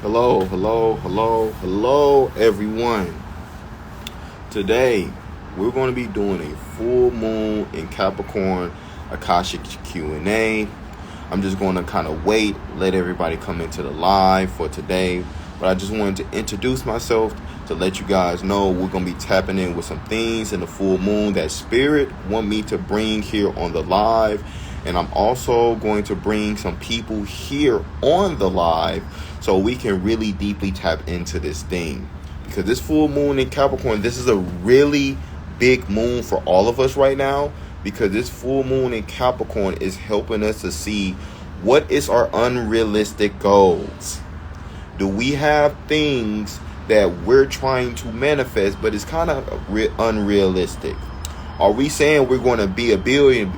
Hello, everyone. Today, we're going to be doing a full moon in Capricorn Akashic Q&A. I'm just going to kind of let everybody come into the live for today. But I just wanted to introduce myself to let you guys know we're going to be tapping in with some things in the full moon that Spirit want me to bring here on the live. And I'm also going to bring some people here on the live so we can really deeply tap into this thing. Because this full moon in Capricorn, this is a really big moon for all of us right now. Because this full moon in Capricorn is helping us to see what is our unrealistic goals. Do we have things that we're trying to manifest, but it's kind of unrealistic? Are we saying we're going to be a billionaire,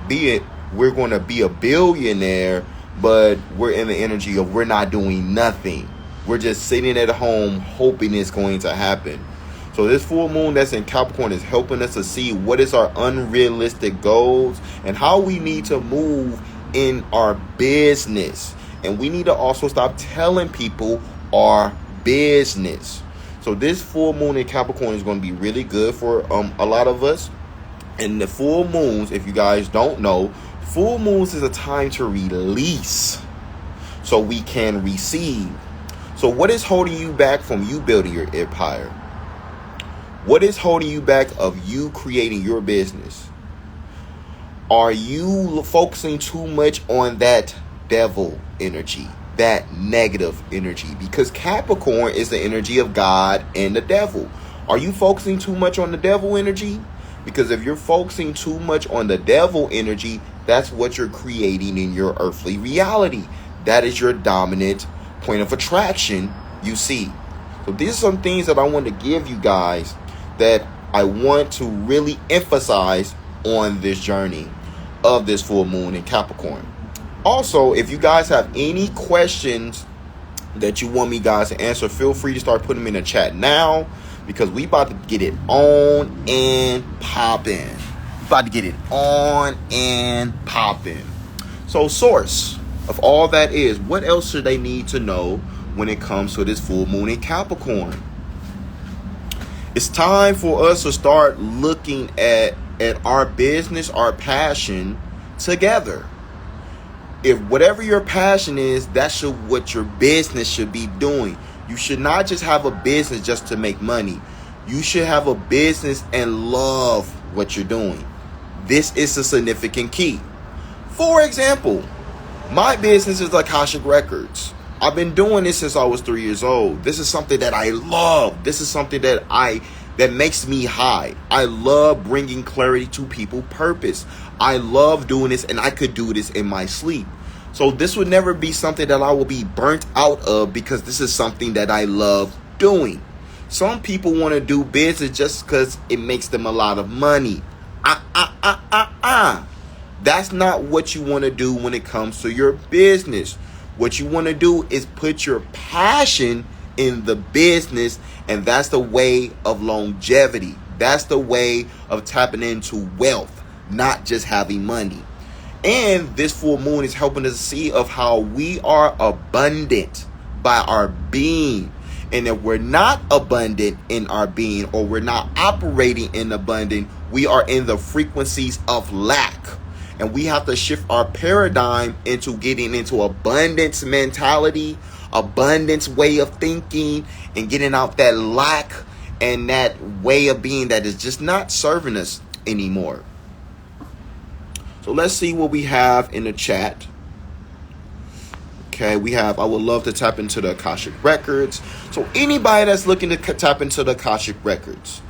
but we're in the energy of we're not doing nothing? We're just sitting at home hoping it's going to happen. So this full moon that's in Capricorn is helping us to see what is our unrealistic goals and how we need to move in our business. And we need to also stop telling people our business. So this full moon in Capricorn is going to be really good for a lot of us. And the full moons, if you guys don't know, full moons is a time to release so we can receive. So what is holding you back from you building your empire? What is holding you back of you creating your business? Are you focusing too much on that devil energy, that negative energy? Because Capricorn is the energy of God and the devil. Are you focusing too much on the devil energy? Because if you're focusing too much on the devil energy, that's what you're creating in your earthly reality. That is your dominant point of attraction, you see. So these are some things that I want to give you guys that I want to really emphasize on this journey of this full moon in Capricorn. Also, if you guys have any questions that you want me guys to answer, feel free to start putting them in the chat now, because we about to get it on and popping. So source of all that is, what else should they need to know when it comes to this full moon in Capricorn? It's time for us to start looking at our business, our passion together. If whatever your passion is, that's what your business should be doing. You should not just have a business just to make money. You should have a business and love what you're doing. This is a significant key. For example, my business is Akashic Records. I've been doing this since I was 3 years old. This is something that I love. This is something that makes me high. I love bringing clarity to people's purpose. I love doing this, and I could do this in my sleep. So this would never be something that I will be burnt out of, because this is something that I love doing. Some people want to do business just because it makes them a lot of money. That's not what you want to do when it comes to your business. What you want to do is put your passion in the business, and that's the way of longevity. That's the way of tapping into wealth, not just having money. And this full moon is helping us see of how we are abundant by our being. And if we're not abundant in our being, or we're not operating in abundance, we are in the frequencies of lack. And we have to shift our paradigm into getting into abundance mentality, abundance way of thinking, and getting out that lack and that way of being that is just not serving us anymore. So let's see what we have in the chat. Okay, we have, I would love to tap into the Akashic Records. So anybody that's looking to tap into the Akashic Records,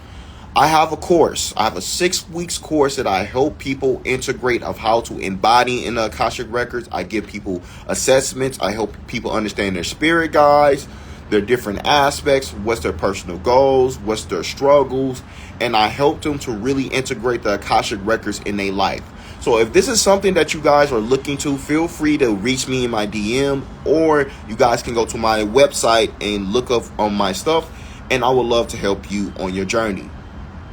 I have a course. I have a 6 weeks course that I help people integrate of how to embody in the Akashic Records. I give people assessments. I help people understand their spirit guides, their different aspects, what's their personal goals, what's their struggles, and I help them to really integrate the Akashic Records in their life. So if this is something that you guys are looking to, feel free to reach me in my DM, or you guys can go to my website and look up on my stuff, and I would love to help you on your journey.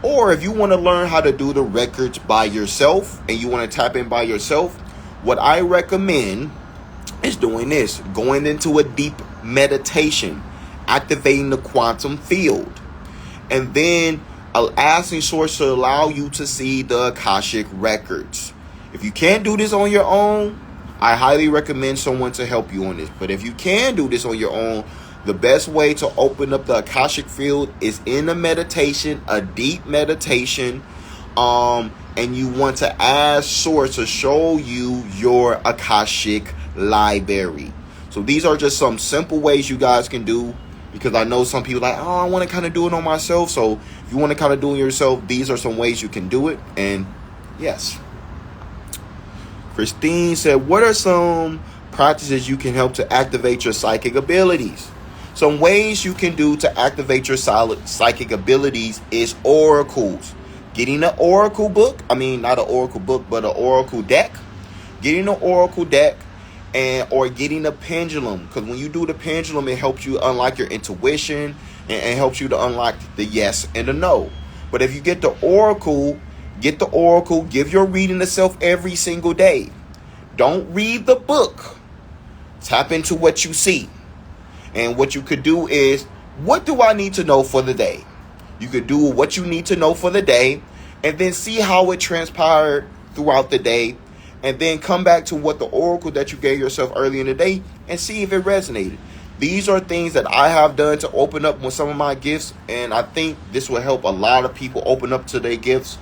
Or if you want to learn how to do the records by yourself and you want to tap in by yourself, what I recommend is doing this, going into a deep meditation. activating the quantum field. And then asking source to allow you to see the Akashic records. If you can't do this on your own, I highly recommend someone to help you on this. But if you can do this on your own, the best way to open up the Akashic field is in a meditation, a deep meditation. And you want to ask source to show you your Akashic library. So these are just some simple ways you guys can do, because I know some people like, oh, I want to kind of do it on myself. So if you want to kind of do it yourself, these are some ways you can do it. And yes. Christine said, what are some practices you can help to activate your psychic abilities? Some ways you can do to activate your psychic abilities is oracles. Getting an oracle book. I mean, not an oracle book, but an oracle deck. Getting an oracle deck or getting a pendulum. Because when you do the pendulum, it helps you unlock your intuition and helps you to unlock the yes and the no. But if you get the oracle, give your reading to self every single day. Don't read the book. Tap into what you see. And what you could do is, what do I need to know for the day? You could do what you need to know for the day and then see how it transpired throughout the day, and then come back to what the oracle that you gave yourself early in the day and see if it resonated. These are things that I have done to open up with some of my gifts, and I think this will help a lot of people open up to their gifts.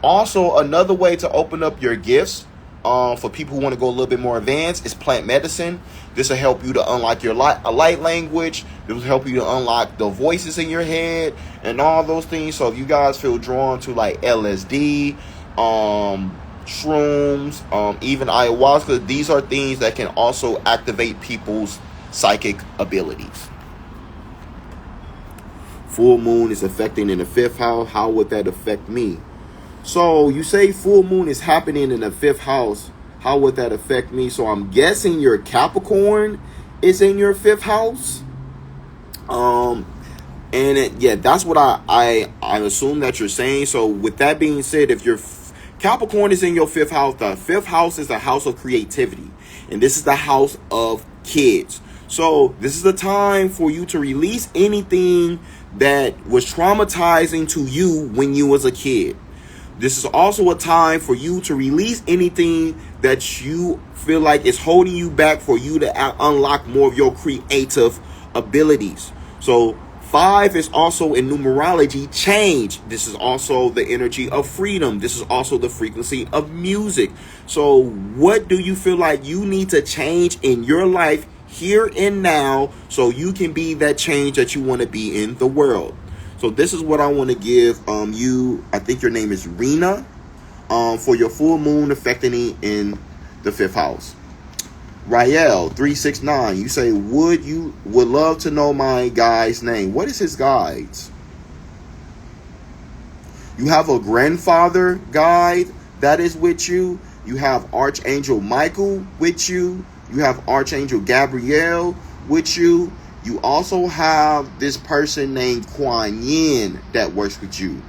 Also, another way to open up your gifts for people who want to go a little bit more advanced is plant medicine. This will help you to unlock your light language. This will help you to unlock the voices in your head and all those things. So if you guys feel drawn to like LSD, shrooms, even ayahuasca, these are things that can also activate people's psychic abilities. Full moon is affecting in the 5th house. How would that affect me? So you say full moon is happening in the 5th house. How would that affect me? So I'm guessing your Capricorn is in your 5th house. That's what I assume that you're saying. So with that being said, if your Capricorn is in your 5th house, the 5th house is the house of creativity. And this is the house of kids. So this is the time for you to release anything that was traumatizing to you when you was a kid. This is also a time for you to release anything that you feel like is holding you back for you to unlock more of your creative abilities. So 5 is also in numerology change. This is also the energy of freedom. This is also the frequency of music. So what do you feel like you need to change in your life here and now so you can be that change that you want to be in the world? So this is what I want to give you. I think your name is Rena, for your full moon affecting in the 5th house. Rael 369, you say would love to know my guide's name. What is his guide's? You have a grandfather guide that is with you. You have Archangel Michael with you. You have Archangel Gabriel with you. You also have this person named Kuan Yin that works with you.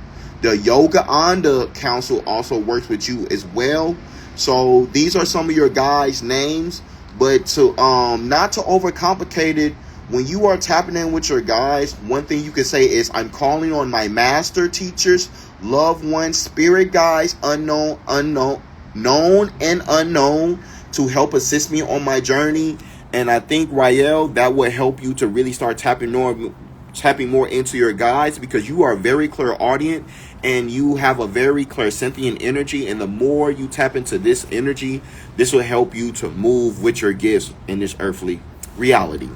The Yoga Anda Council also works with you as well. So these are some of your guys' names. But to not to overcomplicate it, when you are tapping in with your guys, one thing you can say is, I'm calling on my master teachers, loved ones, spirit guides, known and unknown, to help assist me on my journey. And I think, Rael, that will help you to really start tapping more into your guides, because you are very clairaudient and you have a very clairsentient energy. And the more you tap into this energy, this will help you to move with your gifts in this earthly reality.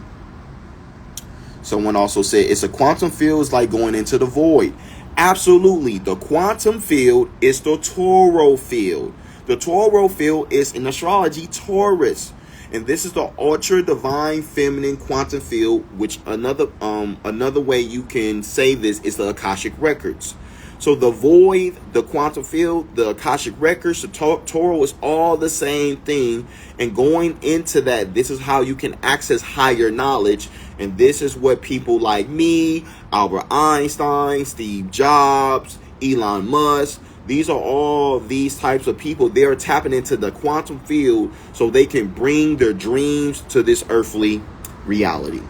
Someone also said, it's a quantum field, is like going into the void. Absolutely. The quantum field is the Toro field. The Toro field is, in astrology, Taurus. And this is the ultra divine feminine quantum field, which another way you can say this is the Akashic records. So the void, the quantum field, the Akashic records, the Toro is all the same thing. And going into that, this is how you can access higher knowledge. And this is what people like me, Albert Einstein, Steve Jobs, Elon Musk, these are all these types of people. They're tapping into the quantum field so they can bring their dreams to this earthly reality.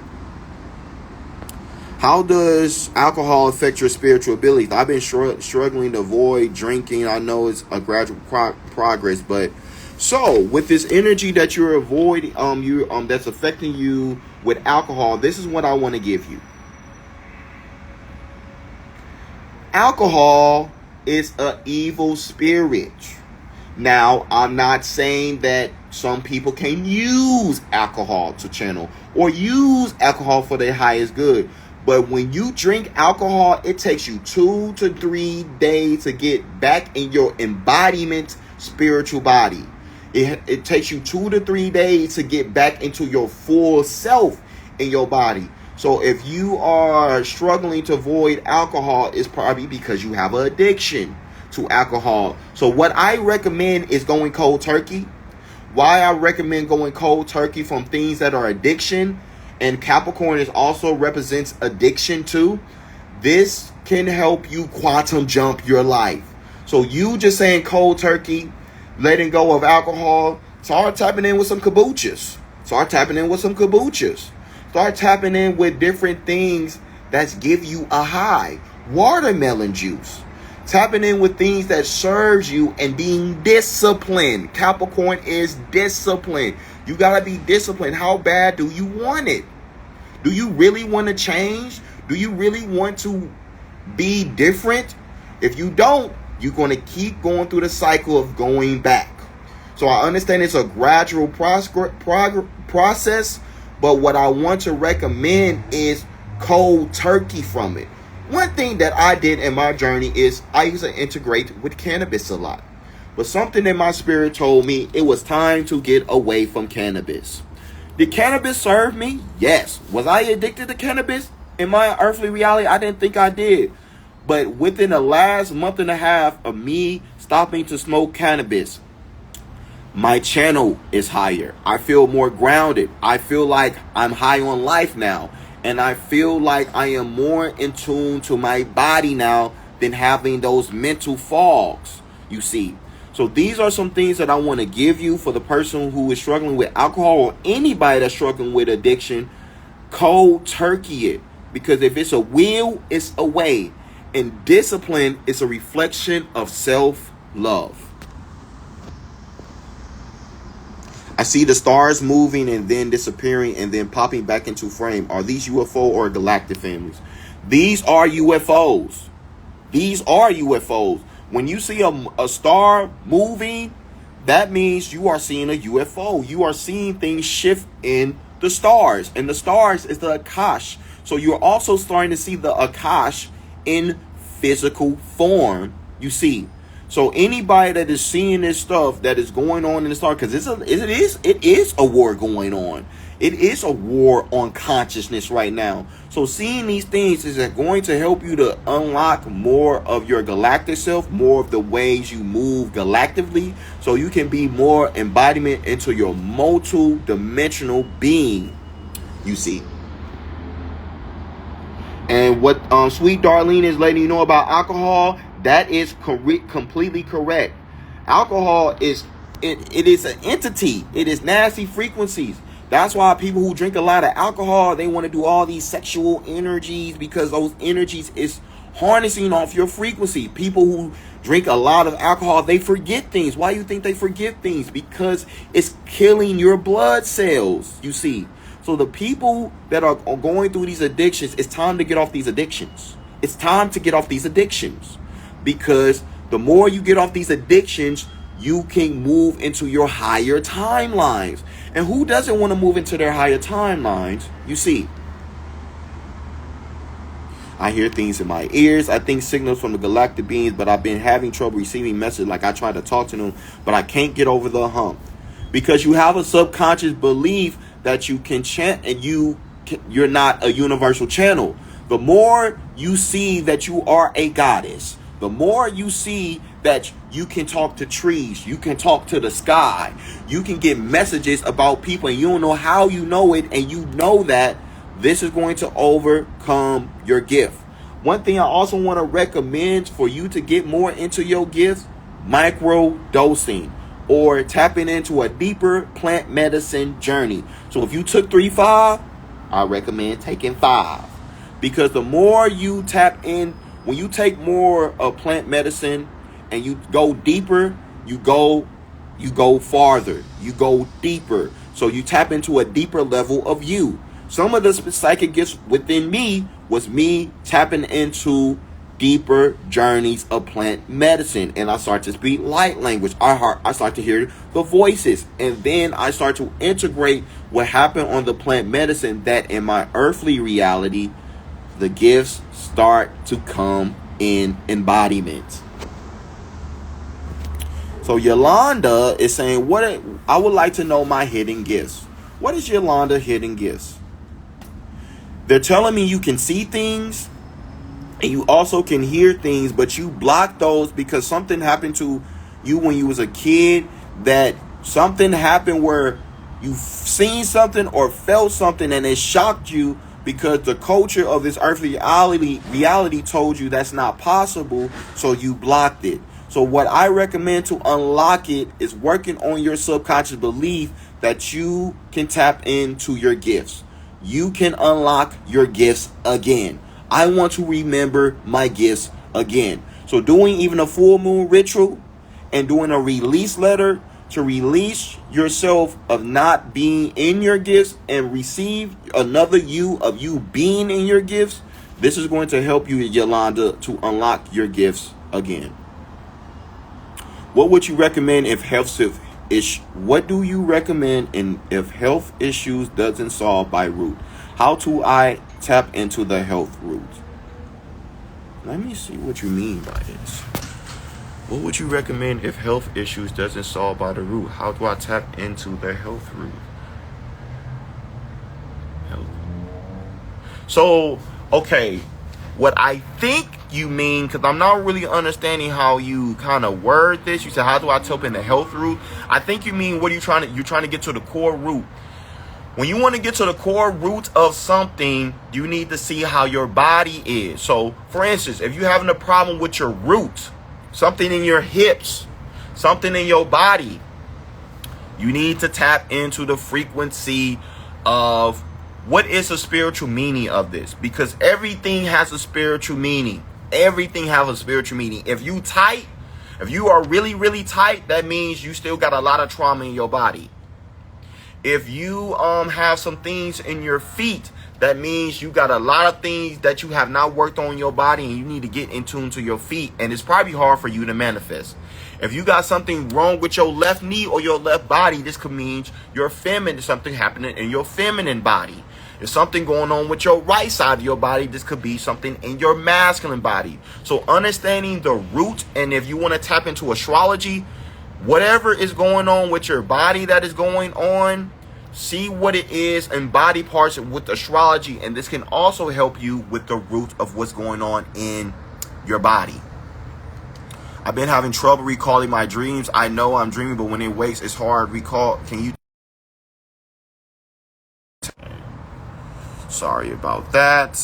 How does alcohol affect your spiritual abilities? I've been struggling to avoid drinking. I know it's a gradual progress, but so with this energy that you're avoiding, that's affecting you with alcohol, this is what I want to give you. Alcohol is an evil spirit. Now, I'm not saying that some people can use alcohol to channel or use alcohol for their highest good. But when you drink alcohol, it takes you 2 to 3 days to get back in your embodiment spiritual body. It takes you 2 to 3 days to get back into your full self in your body. So if you are struggling to avoid alcohol, it's probably because you have an addiction to alcohol. So what I recommend is going cold turkey. Why I recommend going cold turkey from things that are addiction, and Capricorn is also represents addiction too. This can help you quantum jump your life. So you just saying cold turkey, letting go of alcohol, start tapping in with some kombuchas. Start tapping in with some kombuchas. Start tapping in with different things that give you a high. Watermelon juice. Tapping in with things that serves you and being disciplined. Capricorn is disciplined. You got to be disciplined. How bad do you want it? Do you really want to change? Do you really want to be different? If you don't, you're going to keep going through the cycle of going back. So I understand it's a gradual process, but what I want to recommend is cold turkey from it. One thing that I did in my journey is I used to integrate with cannabis a lot. But something in my spirit told me it was time to get away from cannabis. Did cannabis serve me? Yes. Was I addicted to cannabis? In my earthly reality, I didn't think I did. But within the last month and a half of me stopping to smoke cannabis, my channel is higher. I feel more grounded. I feel like I'm high on life now. And I feel like I am more in tune to my body now than having those mental fogs, you see. So these are some things that I want to give you for the person who is struggling with alcohol or anybody that's struggling with addiction. Cold turkey it. Because if it's a will, it's a way. And discipline is a reflection of self-love. I see the stars moving and then disappearing and then popping back into frame. Are these UFO or galactic families? These are UFOs. These are UFOs. When you see a star moving, that means you are seeing a UFO. You are seeing things shift in the stars. And the stars is the Akashic. So you're also starting to see the Akashic in physical form, you see. So anybody that is seeing this stuff that is going on in the star, because it is a war going on. It is a war on consciousness right now. So seeing these things is going to help you to unlock more of your galactic self, more of the ways you move galactically, so you can be more embodiment into your multi-dimensional being, you see. And what Sweet Darlene is letting you know about alcohol, that is completely correct. Alcohol is it is an entity. It is nasty frequencies. That's why people who drink a lot of alcohol, they want to do all these sexual energies, because those energies is harnessing off your frequency. People who drink a lot of alcohol, they forget things. Why do you think they forget things? Because it's killing your blood cells, you see. So the people that are going through these addictions, it's time to get off these addictions. It's time to get off these addictions. Because the more you get off these addictions, you can move into your higher timelines. And who doesn't want to move into their higher timelines? You see, I hear things in my ears. I think signals from the galactic beings, but I've been having trouble receiving messages. Like I try to talk to them, but I can't get over the hump. Because you have a subconscious belief that you can chant and you're not a universal channel. The more you see that you are a goddess, the more you see that you can talk to trees, you can talk to the sky, you can get messages about people, and you don't know how you know it, and you know that this is going to overcome your gift. One thing I also want to recommend for you to get more into your gifts, micro dosing, or tapping into a deeper plant medicine journey. So if you took 3-5, I recommend taking 5. Because the more you tap in, when you take more of plant medicine and you go deeper, you go farther, you go deeper. So you tap into a deeper level of you. Some of the psychic gifts within me was me tapping into deeper journeys of plant medicine, and I start to speak light language. I start to hear the voices, and then I start to integrate what happened on the plant medicine, that in my earthly reality the gifts start to come in embodiment. So Yolanda is saying, "What I would like to know my hidden gifts." What is Yolanda hidden gifts? They're telling me you can see things and you also can hear things, but you block those because something happened to you when you was a kid, that something happened where you seen something or felt something and it shocked you, because the culture of this earthly reality told you that's not possible, so you blocked it. So what I recommend to unlock it is working on your subconscious belief that you can tap into your gifts. You can unlock your gifts again. I want to remember my gifts again. So doing even a full moon ritual and doing a release letter to release yourself of not being in your gifts and receive another you of you being in your gifts. This is going to help you, Yolanda, to unlock your gifts again. What would you recommend if what do you recommend if health issues doesn't solve by root? How do I tap into the health root? Let me see what you mean by this. What would you recommend if health issues doesn't solve by the root? How do I tap into the health root? Health. So, okay, what I think you mean, because I'm not really understanding how you kind of word this. You said, how do I tap in the health root? I think you mean, what are you trying to get to the core root. When you want to get to the core root of something, you need to see how your body is. So, for instance, if you're having a problem with your root, something in your hips, something in your body, you need to tap into the frequency of what is the spiritual meaning of this. Because everything has a spiritual meaning. Everything has a spiritual meaning. If you are really, really tight, that means you still got a lot of trauma in your body. If you have some things in your feet, that means you got a lot of things that you have not worked on in your body, and you need to get in tune to your feet, and it's probably hard for you to manifest. If you got something wrong with your left knee or your left body, this could mean you're feminine, something happening in your feminine body. If something going on with your right side of your body, this could be something in your masculine body. So understanding the root, and if you want to tap into astrology, whatever is going on with your body that is going on, see what it is in body parts with astrology, and this can also help you with the root of what's going on in your body. I've been having trouble recalling my dreams. I know I'm dreaming, but when it wakes, it's hard to recall. Can you? Sorry about that.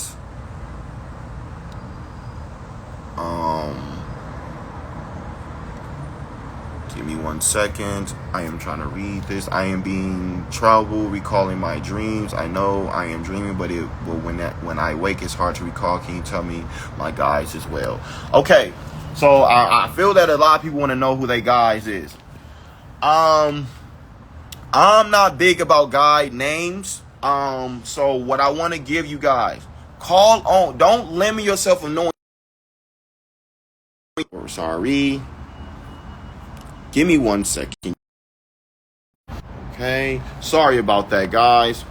Give me 1 second. I am trying to read this. I am being trouble recalling my dreams. I know I am dreaming, but when I wake, it's hard to recall. Can you tell me my guides as well? Okay, so I feel that a lot of people want to know who their guides is. I'm not big about guide names. So what I want to give you guys, call on. Don't limit yourself from knowing. Sorry. Give me 1 second. Okay. Sorry about that, guys.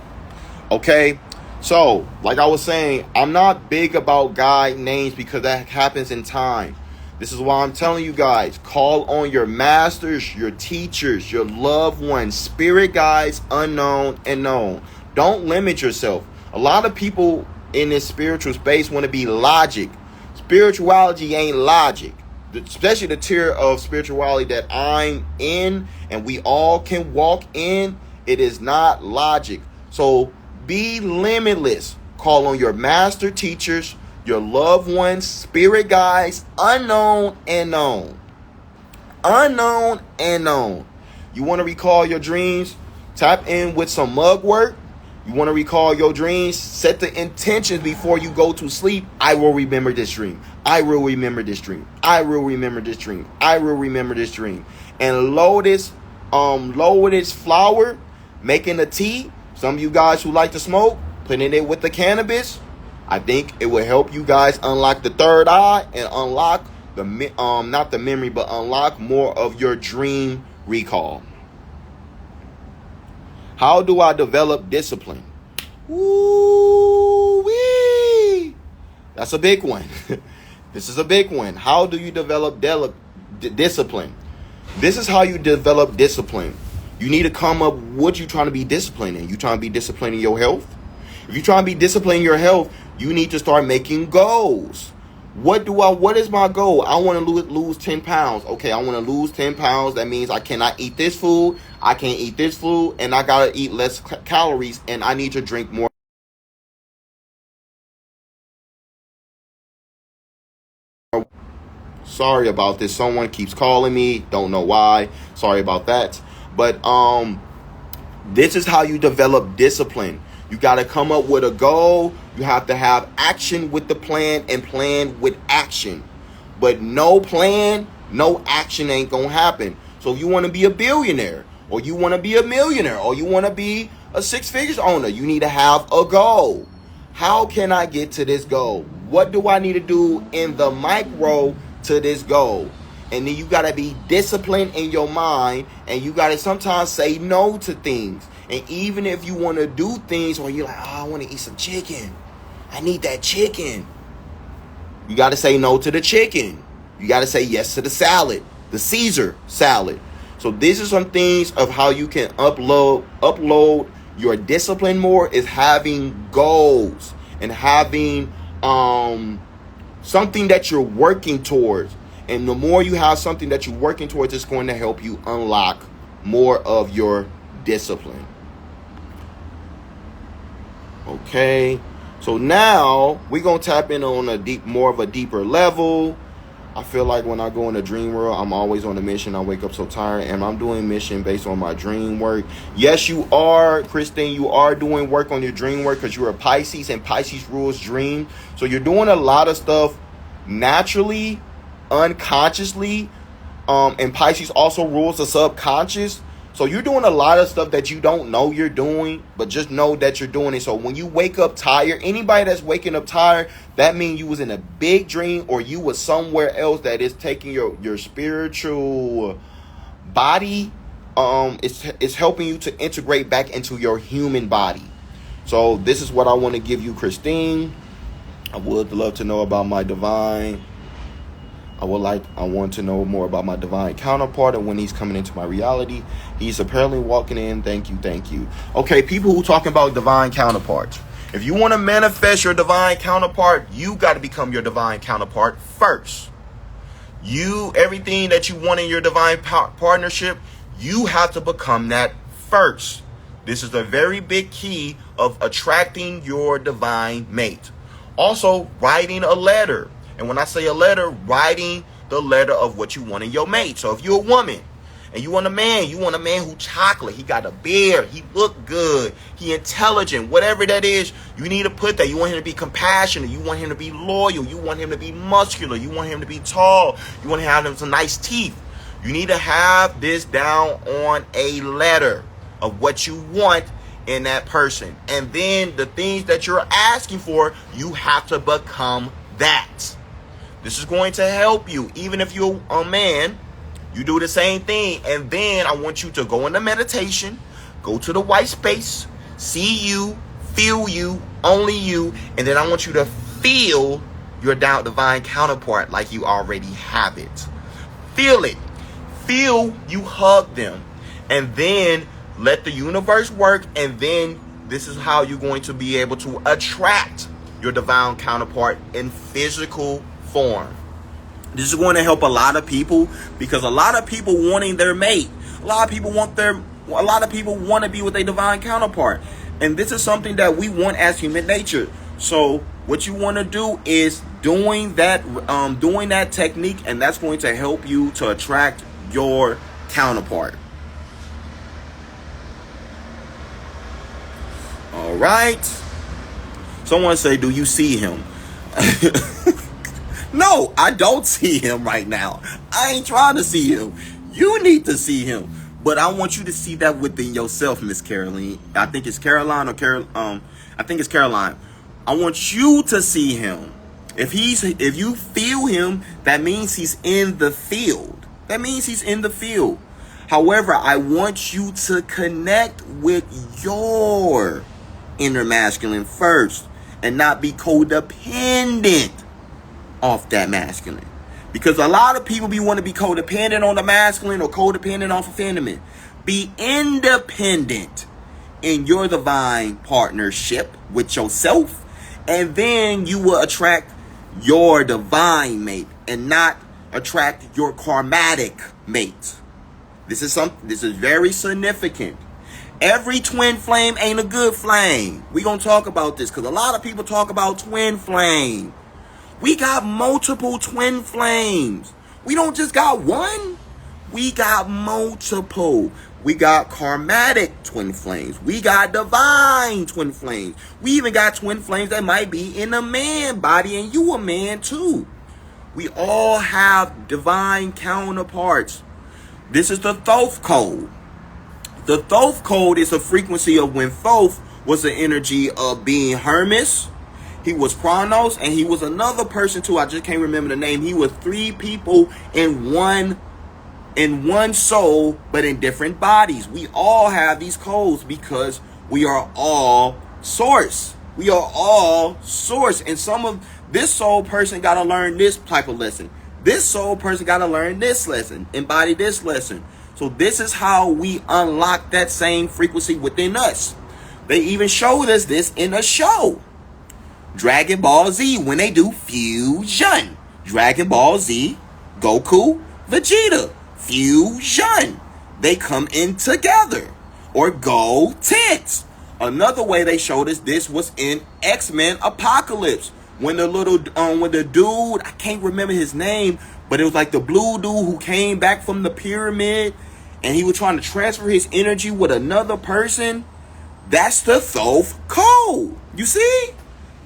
Okay. So, like I was saying, I'm not big about guide names because that happens in time. This is why I'm telling you guys, call on your masters, your teachers, your loved ones, spirit guides, unknown and known. Don't limit yourself. A lot of people in this spiritual space want to be logic. Spirituality ain't logic. Especially the tier of spirituality that I'm in and we all can walk in, it is not logic. So be limitless. Call on your master teachers, your loved ones, spirit guides, unknown and known. Unknown and known. You want to recall your dreams? Tap in with some mug work. You want to recall your dreams? Set the intentions before you go to sleep. I will remember this dream. I will remember this dream. I will remember this dream. I will remember this dream. And load this flower, making a tea. Some of you guys who like to smoke, putting it with the cannabis. I think it will help you guys unlock the third eye and unlock not the memory, but unlock more of your dream recall. How do I develop discipline? Woo-wee! That's a big one. This is a big one. How do you develop discipline? This is how you develop discipline. You need to come up what you're trying to be disciplined in. You trying to be disciplined in your health? If you're trying to be disciplined in your health, you need to start making goals. What is my goal? I want to lose 10 pounds. Okay, I want to lose 10 pounds. That means I cannot eat this food. I can't eat this food. And I got to eat less calories. And I need to drink more. Sorry about this. Someone keeps calling me. Don't know why. Sorry about that. But this is how you develop discipline. You got to come up with a goal. You have to have action with the plan and plan with action. But no plan, no action ain't going to happen. So if you want to be a billionaire, or you want to be a millionaire, or you want to be a six-figures owner, you need to have a goal. How can I get to this goal? What do I need to do in the micro to this goal? And then you got to be disciplined in your mind, and you got to sometimes say no to things. And even if you want to do things where you're like, oh, I want to eat some chicken. I need that chicken. You got to say no to the chicken. You got to say yes to the salad, the Caesar salad. So this is some things of how you can upload your discipline more, is having goals and having something that you're working towards. And the more you have something that you're working towards, it's going to help you unlock more of your discipline. Okay, so now we're going to tap in on more of a deeper level. I feel like when I go in the dream world, I'm always on a mission. I wake up so tired, and I'm doing mission based on my dream work. Yes, you are, Christine. You are doing work on your dream work because you're a Pisces, and Pisces rules dream. So you're doing a lot of stuff naturally, unconsciously, and Pisces also rules the subconscious. So you're doing a lot of stuff that you don't know you're doing, but just know that you're doing it. So when you wake up tired, anybody that's waking up tired, that means you was in a big dream, or you was somewhere else that is taking your spiritual body. It's helping you to integrate back into your human body. So this is what I want to give you, Christine. I would love to know about my divine. I want to know more about my divine counterpart and when he's coming into my reality. He's apparently walking in. Thank you. Okay, people who talking about divine counterparts. If you want to manifest your divine counterpart, you got to become your divine counterpart first. Everything that you want in your divine partnership, you have to become that first. This is a very big key of attracting your divine mate. Also, writing a letter. And when I say a letter, writing the letter of what you want in your mate. So if you're a woman and you want a man who chocolate, he got a beard, he look good, he intelligent, whatever that is, you need to put that. You want him to be compassionate, you want him to be loyal, you want him to be muscular, you want him to be tall, you want him to have some nice teeth. You need to have this down on a letter of what you want in that person. And then the things that you're asking for, you have to become that. This is going to help you. Even if you're a man, you do the same thing. And then I want you to go into meditation, go to the white space, see you, feel you, only you. And then I want you to feel your divine counterpart like you already have it. Feel it. Feel you hug them. And then let the universe work. And then this is how you're going to be able to attract your divine counterpart in physical form. This is going to help a lot of people, because a lot of people wanting their mate, a lot of people want to be with a divine counterpart, and this is something that we want as human nature. So what you want to do is doing that technique, and that's going to help you to attract your counterpart. All All right. Someone say, do you see him? No, I don't see him right now. I ain't trying to see him. You need to see him. But I want you to see that within yourself, Miss Caroline. I think it's Caroline or I think it's Caroline. I want you to see him. If you feel him, that means he's in the field. That means he's in the field. However, I want you to connect with your inner masculine first and not be codependent off that masculine. Because a lot of people want to be codependent on the masculine or codependent off of feminine. Be independent in your divine partnership with yourself, and then you will attract your divine mate and not attract your karmatic mate. This is very significant. Every twin flame ain't a good flame. We're going to talk about this because a lot of people talk about twin flame. We got multiple twin flames. We don't just got one. We got multiple. We got karmatic twin flames. We got divine twin flames. We even got twin flames that might be in a man body and you a man too. We all have divine counterparts. This is the Thoth code. The Thoth code is a frequency of when Thoth was the energy of being Hermes. He was Kronos, and he was another person too. I just can't remember the name. He was 3 people in one soul, but in different bodies. We all have these codes because we are all source. We are all source. And some of this soul person got to learn this type of lesson. This soul person got to learn this lesson, embody this lesson. So this is how we unlock that same frequency within us. They even showed us this in a show. Dragon Ball Z, when they do fusion. Dragon Ball Z, Goku, Vegeta, fusion. They come in together. Or Go Tits. Another way they showed us this was in X-Men Apocalypse. When the dude, I can't remember his name, but it was like the blue dude who came back from the pyramid and he was trying to transfer his energy with another person. That's the Thoth code. You see?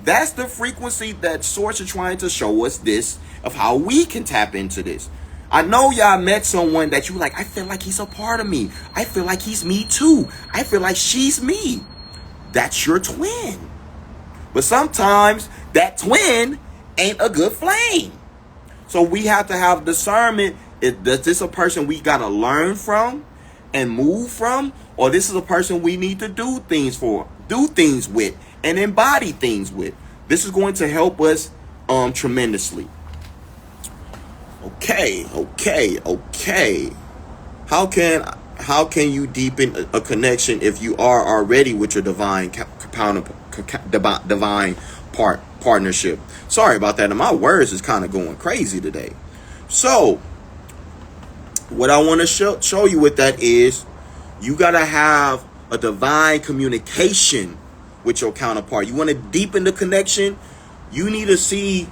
That's the frequency that Source is trying to show us this, of how we can tap into this. I know y'all met someone that you like, I feel like he's a part of me. I feel like he's me too. I feel like she's me. That's your twin. But sometimes that twin ain't a good flame. So we have to have discernment. Is this a person we got to learn from and move from? Or this is a person we need to do things with, and embody things with. This is going to help us tremendously. Okay. How can you deepen a connection if you are already with your divine partnership? Sorry about that. My words is kind of going crazy today. So what I want to show you with that is you got to have a divine communication with your counterpart. You want to deepen the connection. You need to see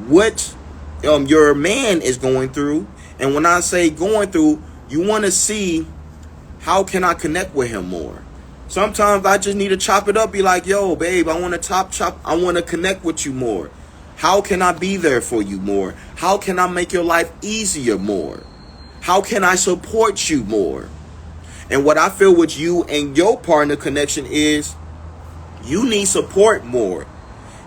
what your man is going through. And when I say going through, you want to see, how can I connect with him more? Sometimes I just need to chop it up. Be like, yo, babe, I want to I want to connect with you more. How can I be there for you more? How can I make your life easier more? How can I support you more? And what I feel with you and your partner connection is, you need support more.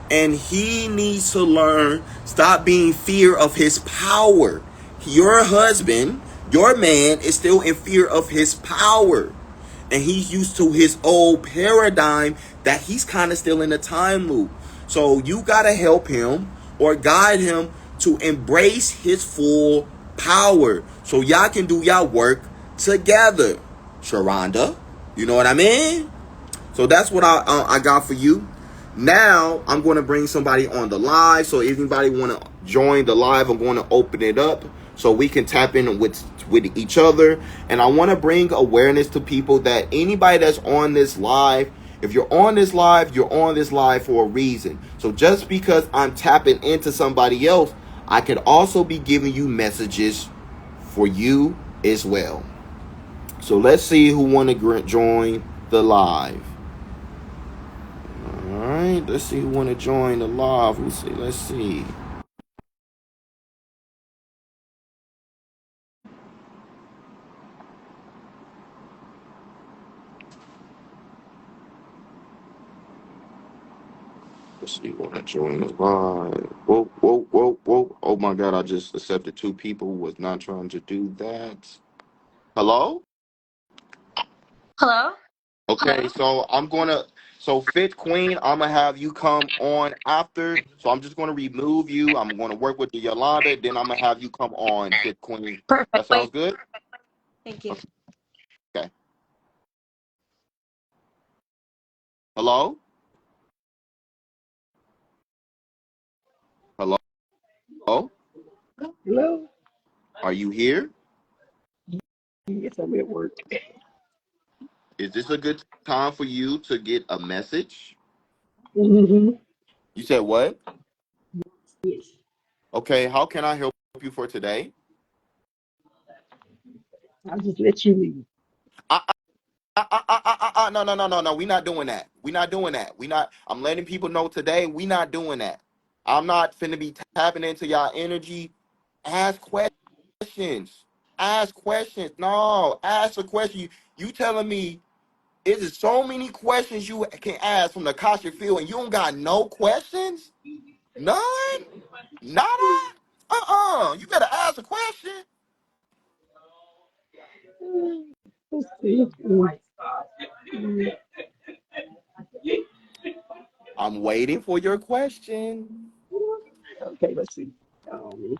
And he needs to learn, stop being fear of his power. Your husband, your man, is still in fear of his power. And he's used to his old paradigm that he's kind of still in a time loop. So you got to help him or guide him to embrace his full power. So y'all can do y'all work together. Sharonda, you know what I mean? So that's what I got for you. Now I'm going to bring somebody on the live. So if anybody want to join the live, I'm going to open it up so we can tap in with each other. And I want to bring awareness to people that anybody that's on this live, if you're on this live, you're on this live for a reason. So just because I'm tapping into somebody else, I could also be giving you messages for you as well. So let's see who want to join the live. right, let's see who want to join the live. Let's see. Let's see who want to join the live. Whoa, whoa, whoa, whoa. Oh my God, I just accepted 2 people who was not trying to do that. Hello? Hello? Okay, so Fifth Queen, I'm gonna have you come on after. So I'm just gonna remove you. I'm gonna work with the Yolanda, then I'm gonna have you come on, Fifth Queen. That Perfect. sounds Wait. good? Thank you. Okay. Hello? Hello? Hello? Are you here? Yes, I'm at work. Is this a good time for you to get a message? Mm-hmm. You said what? Yes. Okay, how can I help you for today? I'll just let you leave. Uh, no, no, no, no, no. We're not doing that. We're not doing that. I'm letting people know today, we're not doing that. I'm not finna be tapping into y'all energy. Ask questions. Ask questions. No, ask a question. You telling me there's so many questions you can ask from the Akashic field and you don't got no questions? None? Nada? You better ask a question. Let's see. I'm waiting for your question. Okay, let's see. I want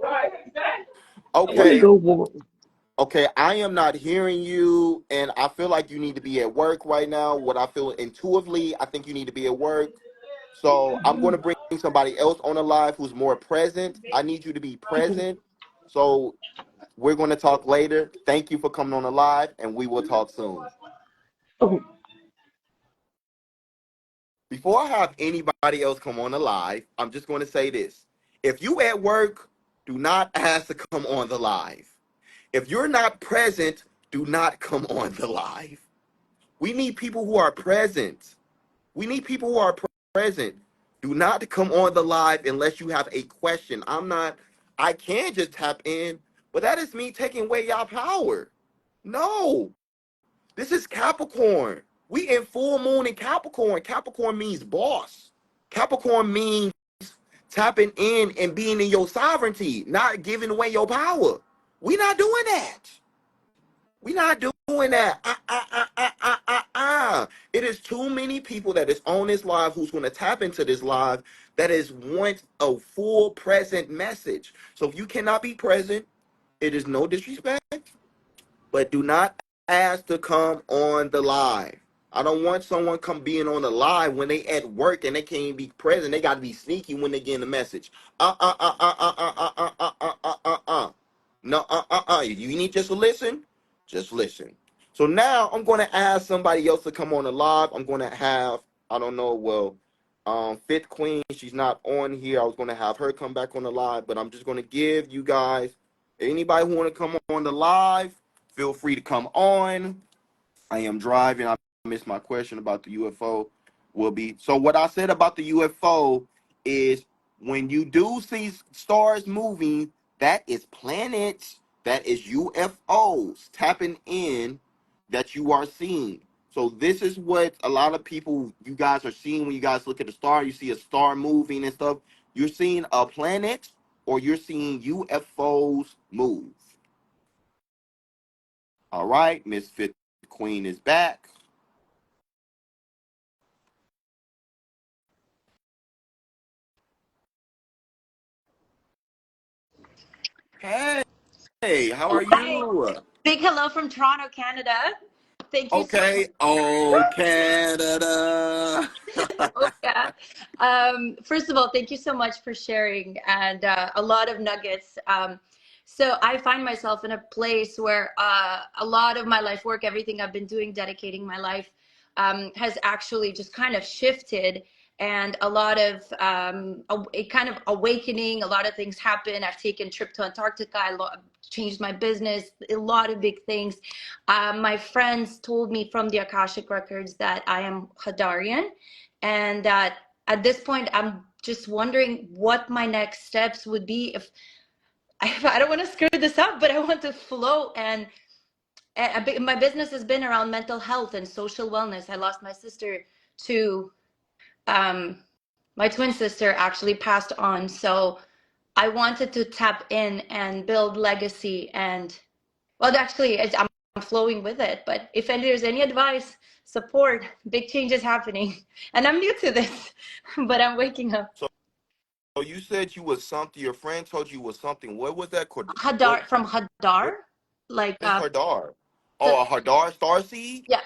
to Okay. go warm. Okay, I am not hearing you, and I feel like you need to be at work right now. What I feel intuitively, I think you need to be at work. So I'm going to bring somebody else on the live who's more present. I need you to be present. So we're going to talk later. Thank you for coming on the live, and we will talk soon. Oh, Before I have anybody else come on the live, I'm just going to say this. If you at work, do not ask to come on the live. If you're not present, do not come on the live. We need people who are present. We need people who are present. Do not come on the live unless you have a question. I can just tap in, but that is me taking away y'all power. No, this is Capricorn. We in full moon in Capricorn. Capricorn means boss. Capricorn means tapping in and being in your sovereignty, not giving away your power. We not doing that. We not doing that. It is too many people that is on this live who's going to tap into this live that is want a full present message. So if you cannot be present, it is no disrespect, but do not ask to come on the live. I don't want someone come being on the live when they at work and they can't even be present. They got to be sneaky when they get the message. No, You need just to listen. Just listen. So now I'm going to ask somebody else to come on the live. I'm going to have, I don't know, well, Fifth Queen, she's not on here. I was going to have her come back on the live, but I'm just going to give you guys, anybody who want to come on the live, feel free to come on. I am driving. I missed my question about the UFO. Will be so. What I said about the UFO is when you do see stars moving, that is planets. That is UFOs tapping in that you are seeing. So this is what a lot of people, you guys are seeing when you guys look at the star. You see a star moving and stuff. You're seeing a planet or you're seeing UFOs move. All right, Miss Fifth Queen is back. Hey, how are Hi. you? Big hello from Toronto, Canada. Thank you so Okay. Oh, Canada. much. Yeah. First of all, thank you so much for sharing and a lot of nuggets. So I find myself in a place where a lot of my life work, everything I've been doing, dedicating my life, has actually just kind of shifted. and a lot of a kind of awakening. A lot of things happen. I've taken a trip to Antarctica. Changed my business. A lot of big things. My friends told me from the Akashic records that I am Hadarian, and that at this point I'm just wondering what my next steps would be. If I don't want to screw this up, but I want to flow. And my business has been around mental health and social wellness. I lost my sister to my twin sister actually passed on. So I wanted to tap in and build legacy. And well, actually, I'm flowing with it. But if there's any advice, support, big changes happening. And I'm new to this, but I'm waking up. So you said you was something. Your friend told you was something. What was that? Hadar, from Hadar, like What is Hadar? the, Oh, a Hadar starseed? yeah,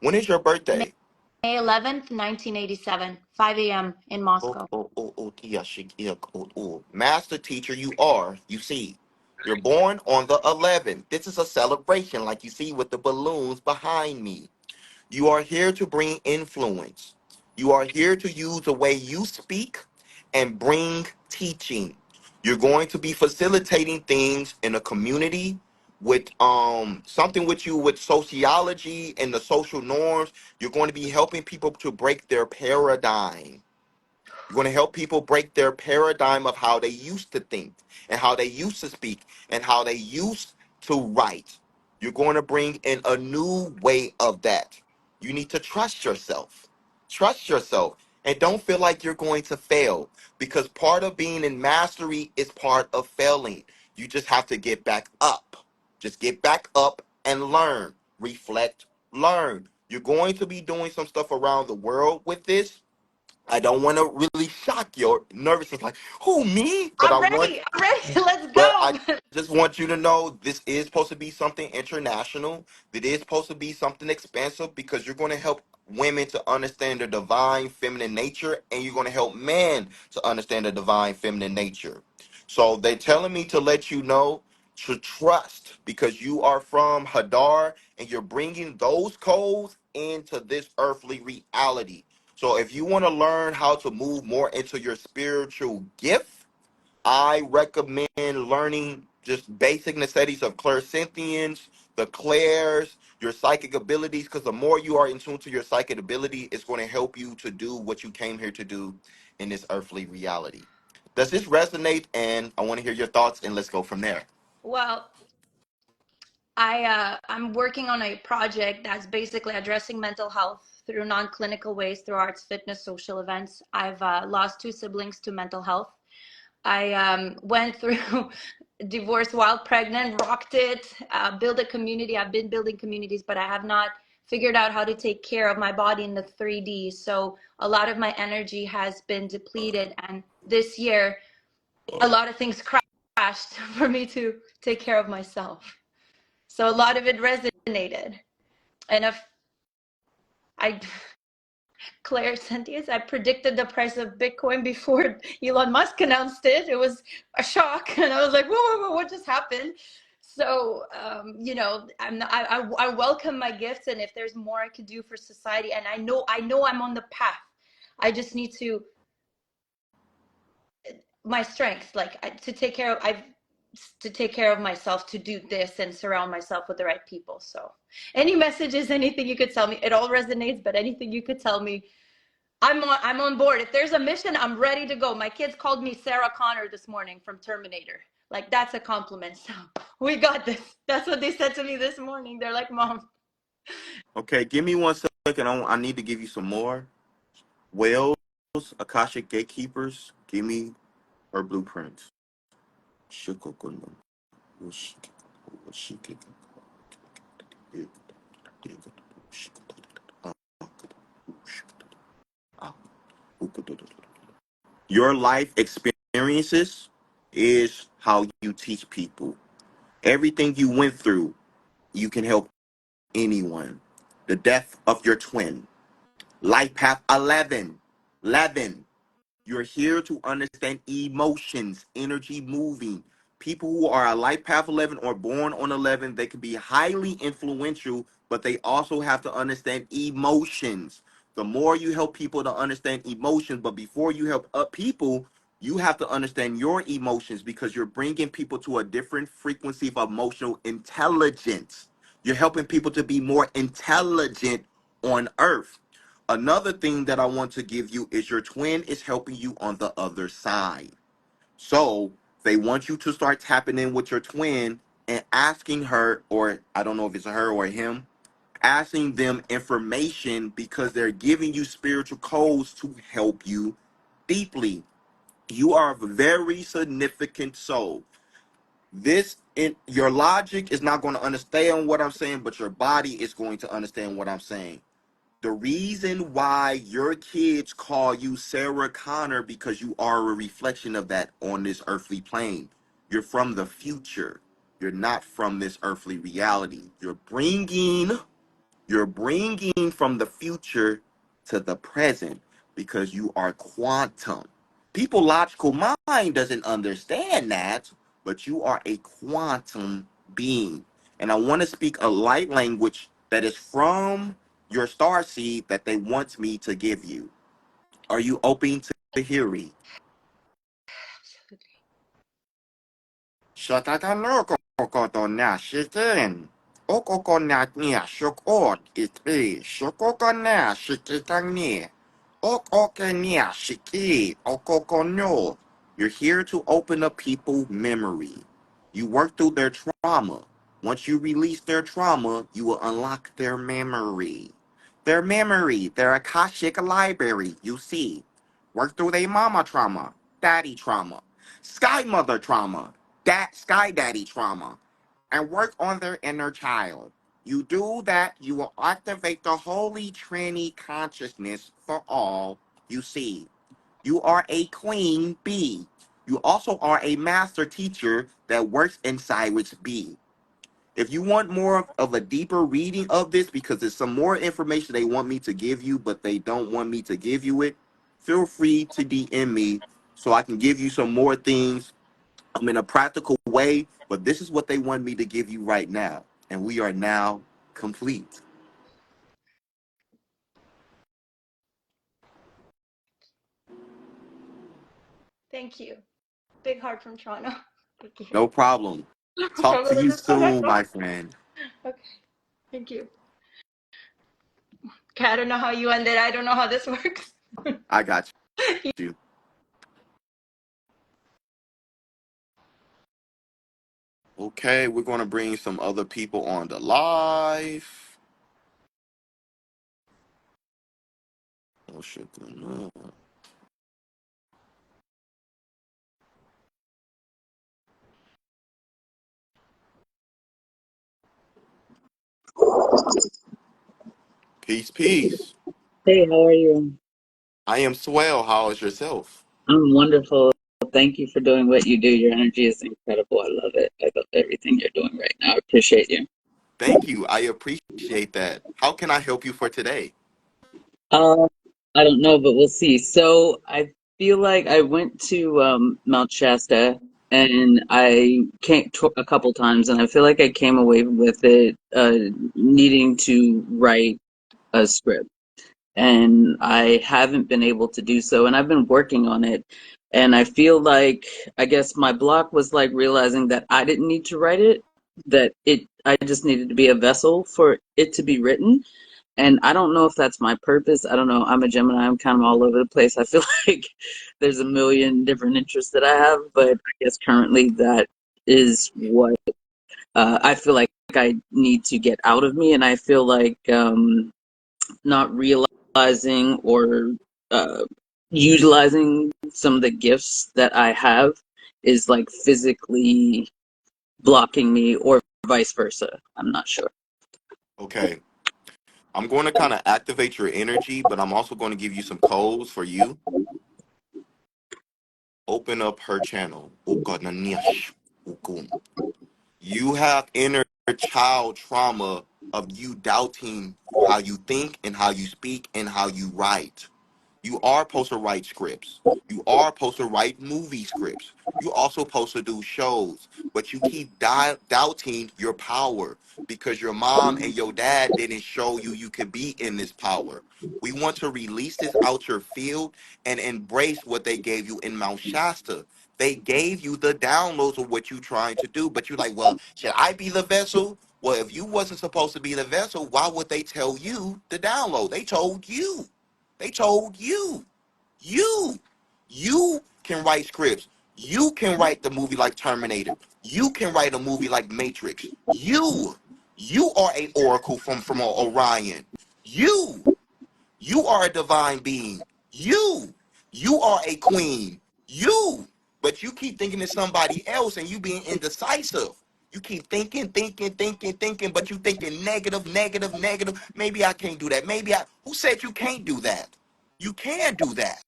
When is your birthday? May 11th, 1987, 5 a.m. in Moscow. Master teacher, you are. You see, you're born on the 11th. This is a celebration, like you see with the balloons behind me. You are here to bring influence. You are here to use the way you speak and bring teaching. You're going to be facilitating things in a community with something with you with sociology and the social norms. You're going to be helping people to break their paradigm. You're going to help people break their paradigm of how they used to think and how they used to speak and how they used to write. You're going to bring in a new way of that. You need to trust yourself. Trust yourself and don't feel like you're going to fail, because part of being in mastery is part of failing. You just have to get back up. Just get back up and learn, reflect, learn. You're going to be doing some stuff around the world with this. I don't want to really shock your nervousness, like, who, me? But I I'm want, ready. I'm ready. Let's but go. I just want you to know this is supposed to be something international. It is supposed to be something expansive, because you're going to help women to understand their divine feminine nature, and you're going to help men to understand the divine feminine nature. So they're telling me to let you know to trust, because you are from Hadar and you're bringing those codes into this earthly reality. So if you want to learn how to move more into your spiritual gift, I recommend learning just basic necessities of clairsentience, the clairs, your psychic abilities, because the more you are in tune to your psychic ability, it's going to help you to do what you came here to do in this earthly reality. Does this resonate? And I want to hear your thoughts, and let's go from there. Well, I'm working on a project that's basically addressing mental health through non-clinical ways, through arts, fitness, social events. I've lost two siblings to mental health. I went through divorce while pregnant, rocked it, build a community. I've been building communities, but I have not figured out how to take care of my body in the 3D. So a lot of my energy has been depleted. And this year, a lot of things crashed for me to take care of myself. So a lot of it resonated. And if I clairsentience, I predicted the price of Bitcoin before Elon Musk announced it. It was a shock, and I was like, whoa, what just happened? So I welcome my gifts, and if there's more I could do for society, and I know I'm on the path. I just need to my strength, to take care of myself, to do this and surround myself with the right people. So any messages, anything you could tell me, it all resonates, but anything you could tell me, I'm on board. If there's a mission, I'm ready to go. My kids called me Sarah Connor this morning from Terminator. Like, that's a compliment. So we got this. That's what they said to me this morning. They're like, Mom. Okay, give me 1 second. I need to give you some more. Whales, Akashic gatekeepers, give me her blueprints. Your life experiences is how you teach people. Everything you went through, you can help anyone. The death of your twin. Life path 11. 11. You're here to understand emotions, energy moving, People who are a life path 11 or born on 11, they can be highly influential, but they also have to understand emotions. The more you help people to understand emotions, but before you help up people, you have to understand your emotions because you're bringing people to a different frequency of emotional intelligence. You're helping people to be more intelligent on earth. Another thing that I want to give you is your twin is helping you on the other side. So they want you to start tapping in with your twin and asking her, or I don't know if it's her or him, asking them information because they're giving you spiritual codes to help you deeply. You are a very significant soul. This in your logic is not going to understand what I'm saying, but your body is going to understand what I'm saying. The reason why your kids call you Sarah Connor because you are a reflection of that on this earthly plane. You're from the future. You're not from this earthly reality. You're bringing from the future to the present because you are quantum. People logical mind doesn't understand that, but you are a quantum being. And I want to speak a light language that is from your star seed that they want me to give you. Are you open to hearing? Absolutely. Shatatanoko kokotonya shikin. Okokonya shokot itri. Shokokona shikitani. Okokenya shiki. Okokonyo. You're here to open up people's memory. You work through their trauma. Once you release their trauma, you will unlock their memory. Their Akashic library, you see. Work through their mama trauma, daddy trauma, sky mother trauma, sky daddy trauma, and work on their inner child. You do that, you will activate the Holy Trinity consciousness for all you see. You are a queen bee. You also are a master teacher that works inside which bee. If you want more of a deeper reading of this, because there's some more information they want me to give you, but they don't want me to give you it, feel free to DM me so I can give you some more things in a practical way. But this is what they want me to give you right now. And we are now complete. Thank you. Big heart from Toronto. Thank you. No problem. Talk to you soon, my friend. Okay. Thank you. Okay, I don't know how you ended. I don't know how this works. I got you. Okay, we're going to bring some other people on the live. Oh, shit. No. Peace, peace. Hey, how are you? I am swell. How is yourself? I'm wonderful. Thank you for doing what you do. Your energy is incredible. I love it. I love everything you're doing right now. I appreciate you. Thank you. I appreciate that. How can I help you for today? Uh, I don't know, but we'll see. So I feel like I went to Mount Shasta and I came a couple times, and I feel like I came away with it needing to write a script. And I haven't been able to do so, and I've been working on it. And I feel like, I guess my block was like realizing that I didn't need to write it, that I just needed to be a vessel for it to be written. And I don't know if that's my purpose. I don't know. I'm a Gemini. I'm kind of all over the place. I feel like there's a million different interests that I have, but I guess currently that is what I feel like I need to get out of me. And I feel like not realizing or uh, utilizing some of the gifts that I have is like physically blocking me, or vice versa. I'm not sure. Okay. I'm going to kind of activate your energy, but I'm also going to give you some codes for you. Open up her channel. You have inner child trauma of you doubting how you think and how you speak and how you write. You are supposed to write scripts. You are supposed to write movie scripts. You also supposed to do shows, but you keep doubting your power because your mom and your dad didn't show you you could be in this power. We want to release this out your field and embrace what they gave you in Mount Shasta. They gave you the downloads of what you're trying to do, but you're like, well, should I be the vessel? Well, if you wasn't supposed to be the vessel, why would they tell you the download? They told you. They told you. You. You can write scripts. You can write the movie like Terminator. You can write a movie like Matrix. You. You are a oracle from Orion. You. You are a divine being. You. You are a queen. You. But you keep thinking it's somebody else and you being indecisive. You keep thinking, but you thinking negative, negative, negative. Maybe I can't do that. Who said you can't do that? You can do that.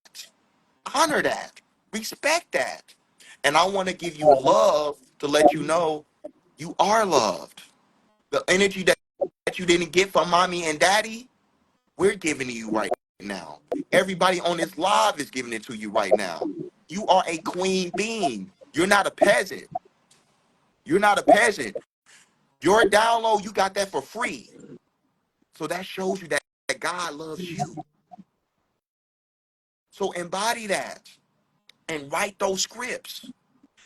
Honor that. Respect that. And I want to give you love to let you know you are loved. The energy that you didn't get from mommy and daddy, we're giving to you right now. Everybody on this live is giving it to you right now. You are a queen being. You're not a peasant. You're not a peasant. Your download, you got that for free. So that shows you that God loves you. So embody that and write those scripts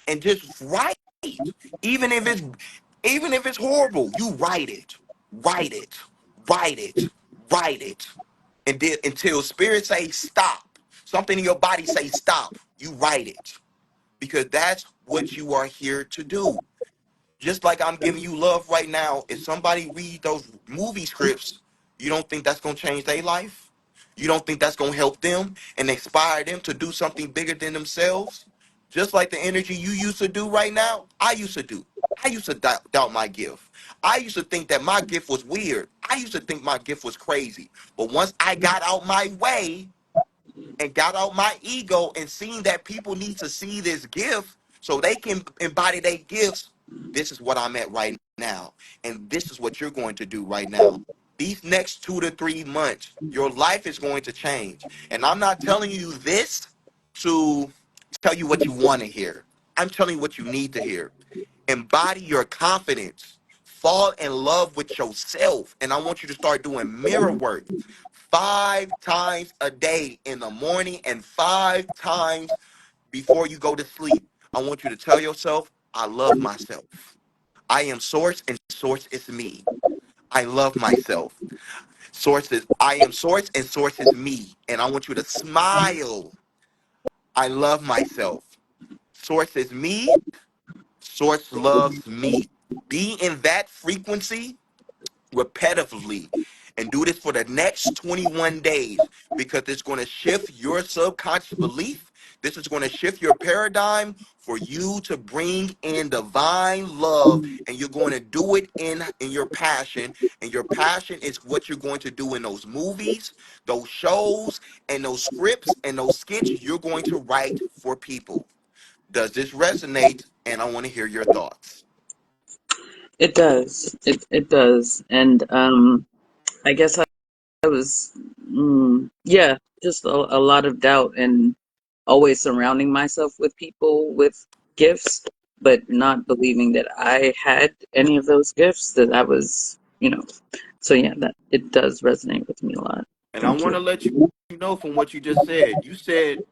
and just write. Even if it's even if it's horrible, you write it. Write it. Write it. Write it. And then until spirit say stop. Something in your body say stop. You write it. Because that's what you are here to do. Just like I'm giving you love right now, if somebody read those movie scripts, you don't think that's going to change their life? You don't think that's going to help them and inspire them to do something bigger than themselves? Just like the energy you used to do right now, I used to do. I used to doubt my gift. I used to think that my gift was weird. I used to think my gift was crazy. But once I got out my way, and got out my ego and seen that people need to see this gift so they can embody their gifts. This is what I'm at right now. And this is what you're going to do right now. These next 2 to 3 months, your life is going to change. And I'm not telling you this to tell you what you want to hear. I'm telling you what you need to hear. Embody your confidence. Fall in love with yourself. And I want you to start doing mirror work 5 times a day in the morning and 5 times before you go to sleep. I want you to tell yourself, I love myself. I am source and source is me. I love myself. Source is I am source and source is me. And I want you to smile. I love myself. Source is me. Source loves me. Be in that frequency repetitively and do this for the next 21 days because it's going to shift your subconscious belief. This is going to shift your paradigm for you to bring in divine love, and you're going to do it in your passion. And your passion is what you're going to do in those movies, those shows, and those scripts and those skits you're going to write for people. Does this resonate? And I want to hear your thoughts. It does. It does. And I guess I was, yeah, just a lot of doubt and always surrounding myself with people with gifts, but not believing that I had any of those gifts, that I was, so yeah, that it does resonate with me a lot. And I Thank want you. to let you know from what you just said. You said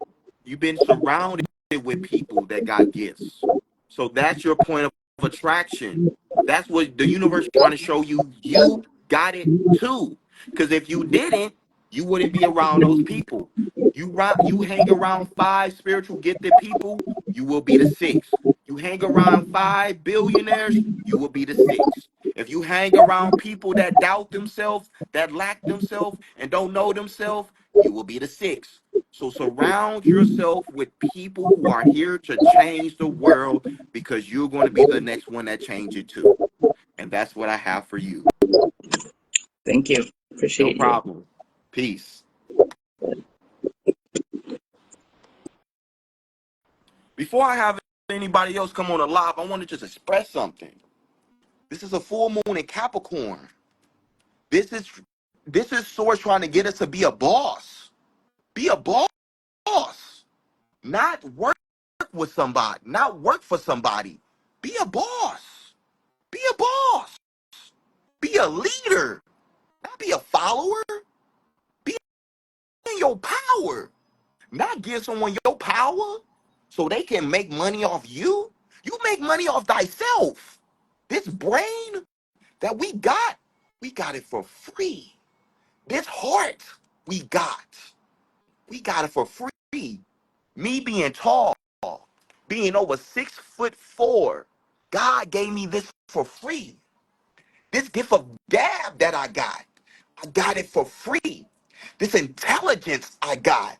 you've been surrounded with people that got gifts. So that's your point of attraction. That's what the universe trying to show you. You got it too. Because if you didn't, you wouldn't be around those people. You hang around 5 spiritual gifted people, you will be the 6th. You hang around 5 billionaires, you will be the 6th. If you hang around people that doubt themselves, that lack themselves, and don't know themselves, you will be the 6th. So surround yourself with people who are here to change the world because you're going to be the next one that change it too. And that's what I have for you. Thank you. No Appreciate you. problem. Peace. Before I have anybody else come on the live, I want to just express something. This is a full moon in Capricorn. This is Source trying to get us to be a boss. Be a boss. Not work with somebody. Not work for somebody. Be a boss. Be a boss. Be a leader. Not be a follower. Be in your power. Not give someone your power so they can make money off you. You make money off thyself. This brain that we got it for free. This heart we got it for free. Me being tall, being over 6'4", God gave me this for free. This gift of gab that I got it for free. This intelligence I got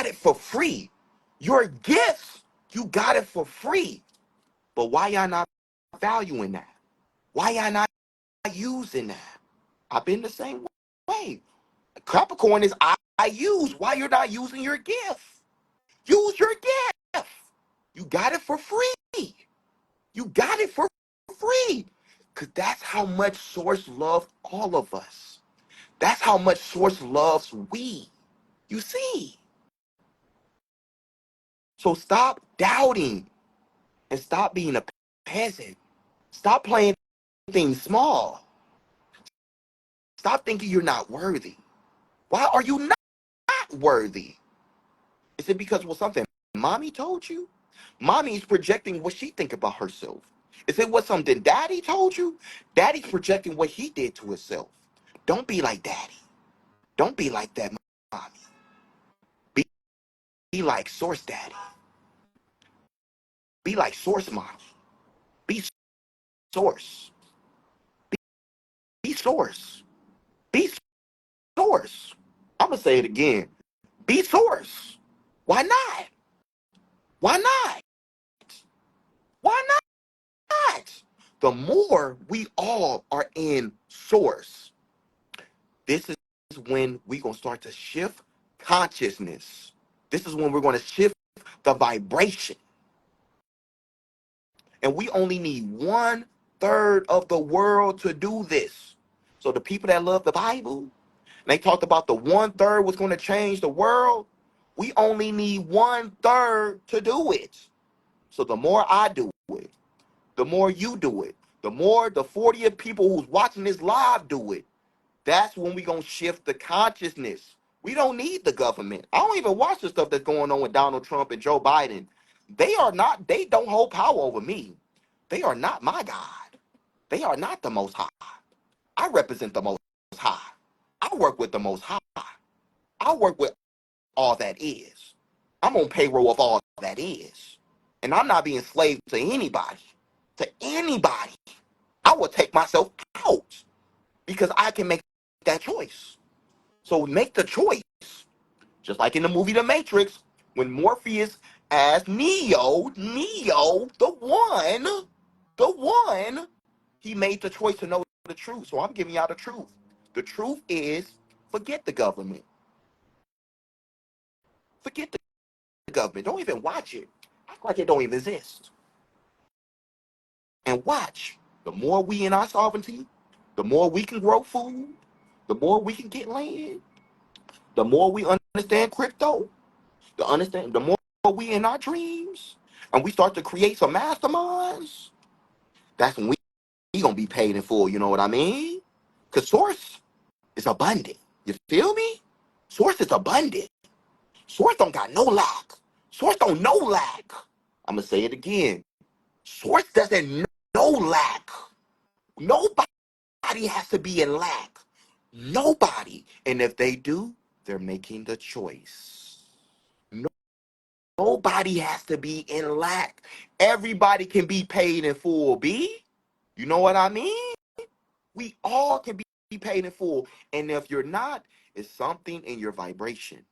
it for free. Your gifts, you got it for free. But why y'all not valuing that? Why y'all not using that? I've been the same way. Capricorn is I use. Why you're not using your gift? Use your gift. You got it for free. You got it for free. Because that's how much Source loves all of us. That's how much Source loves we. You see? So stop doubting and stop being a peasant. Stop playing things small. Stop thinking you're not worthy. Why are you not worthy? Is it because of something mommy told you? Mommy's projecting what she think about herself. Is it what something daddy told you? Daddy's projecting what he did to himself. Don't be like daddy. Don't be like that mommy. Be like Source daddy. Be like Source mommy. Be Source. Be Source. Be Source. I'm going to say it again. Be Source. Why not? Why not? Why not? The more we all are in Source, this is when we're going to start to shift consciousness. This is when we're going to shift the vibration. And we only need 1/3 of the world to do this. So the people that love the Bible, they talked about the 1/3 was going to change the world. We only need 1/3 to do it. So the more I do it, the more you do it, the more the 40 of people who's watching this live do it. That's when we going to shift the consciousness. We don't need the government. I don't even watch the stuff that's going on with Donald Trump and Joe Biden. They don't hold power over me. They are not my God. They are not the Most High. I represent the Most High. I work with the Most High. I work with all that is. I'm on payroll of all that is. And I'm not being slave to anybody. To anybody. I will take myself out because I can make that choice. So make the choice. Just like in the movie The Matrix, when Morpheus asked Neo, the one, he made the choice to know the truth. So I'm giving y'all the truth. The truth is, forget the government. Forget the government. Don't even watch it. Act like it don't even exist. And watch. The more we in our sovereignty, the more we can grow food, the more we can get land, the more we understand crypto, the more we in our dreams, and we start to create some masterminds, that's when we gonna be paid in full, you know what I mean? Because Source is abundant. You feel me? Source is abundant. Source don't got no lack. Source don't know lack. I'm gonna say it again. Source doesn't know lack. Nobody has to be in lack. Nobody. And if they do, they're making the choice. Nobody has to be in lack. Everybody can be paid in full, B. You know what I mean? We all can be paid in full. And if you're not, it's something in your vibration.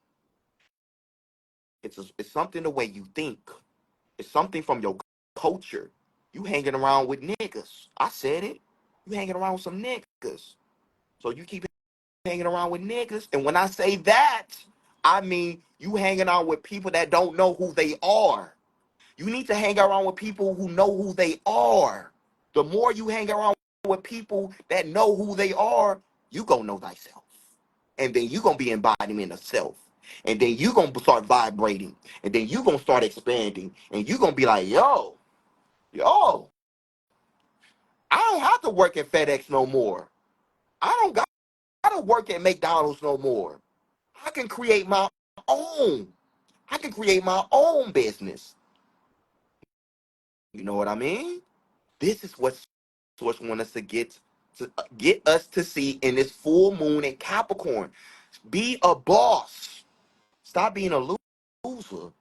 It's something the way you think. It's something from your culture. You hanging around with niggas. I said it. You hanging around with some niggas. So you keep hanging around with niggas. And when I say that, I mean you hanging out with people that don't know who they are. You need to hang around with people who know who they are. The more you hang around with people that know who they are, you gonna know thyself. And then you gonna be embodiment of self. And then you gonna start vibrating. And then you gonna start expanding. And you gonna be like, yo, I don't have to work at FedEx no more. I don't gotta work at McDonald's no more. I can create my own. I can create my own business. You know what I mean? This is what Source want us to get us to see in this full moon in Capricorn. Be a boss. Stop being a loser.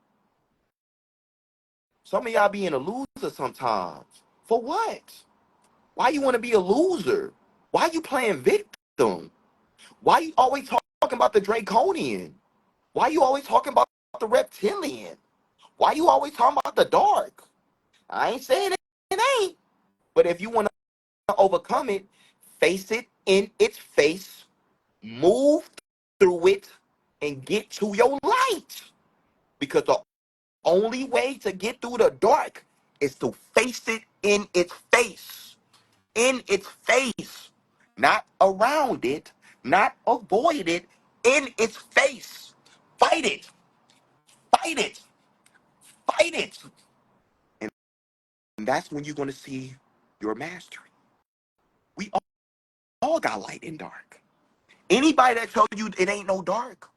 Some of y'all being a loser sometimes. For what? Why you want to be a loser? Why you playing victim? Why you always talking about the draconian? Why you always talking about the reptilian? Why you always talking about the dark? I ain't saying it ain't. But if you want to overcome it, face it in its face, move through it, and get to your light. Because the only way to get through the dark is to face it in its face. In its face. Not around it, not avoid it, in its face. Fight it. Fight it. Fight it. And that's when you're going to see your mastery. We all got light and dark. Anybody that tells you it ain't no dark,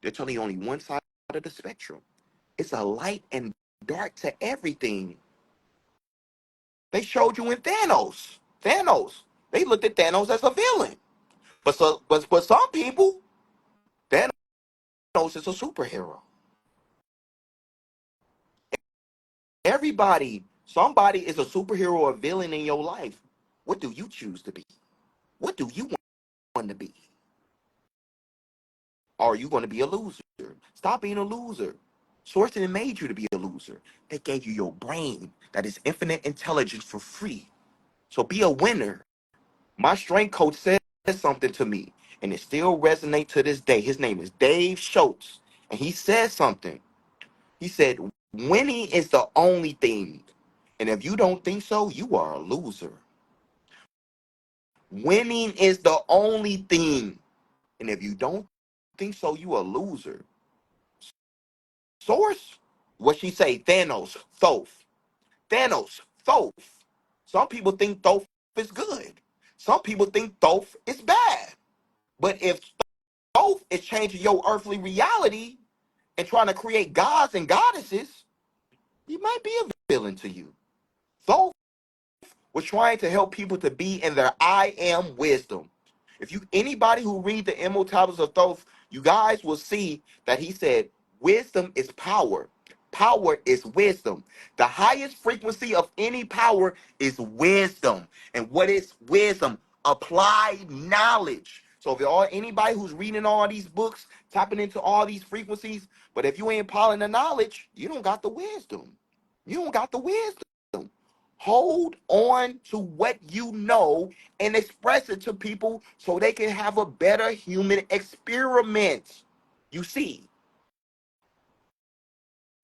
they're telling you only one side of the spectrum. It's a light and dark to everything. They showed you in Thanos. They looked at Thanos as a villain. But some people, Thanos is a superhero. Somebody is a superhero or villain in your life. What do you choose to be? What do you want to be? Are you going to be a loser? Stop being a loser. Source didn't made you to be a loser. They gave you your brain that is infinite intelligence for free. So be a winner. My strength coach said something to me, and it still resonates to this day. His name is Dave Schultz, and he said something. He said, winning is the only thing. And if you don't think so, you are a loser. Winning is the only thing. And if you don't think so, you a loser. Source? What she say? Thanos, Thoth. Thanos, Thoth. Some people think Thoth is good. Some people think Thoth is bad. But if Thoth is changing your earthly reality and trying to create gods and goddesses, he might be a villain to you. Thoth was trying to help people to be in their I am wisdom. If you anybody who read the Emerald Tablets of Thoth, you guys will see that he said wisdom is power. Power is wisdom. The highest frequency of any power is wisdom. And what is wisdom? Applied knowledge. So if y'all anybody who's reading all these books, tapping into all these frequencies, but if you ain't applying the knowledge, you don't got the wisdom. You don't got the wisdom. Hold on to what you know and express it to people so they can have a better human experiment. You see?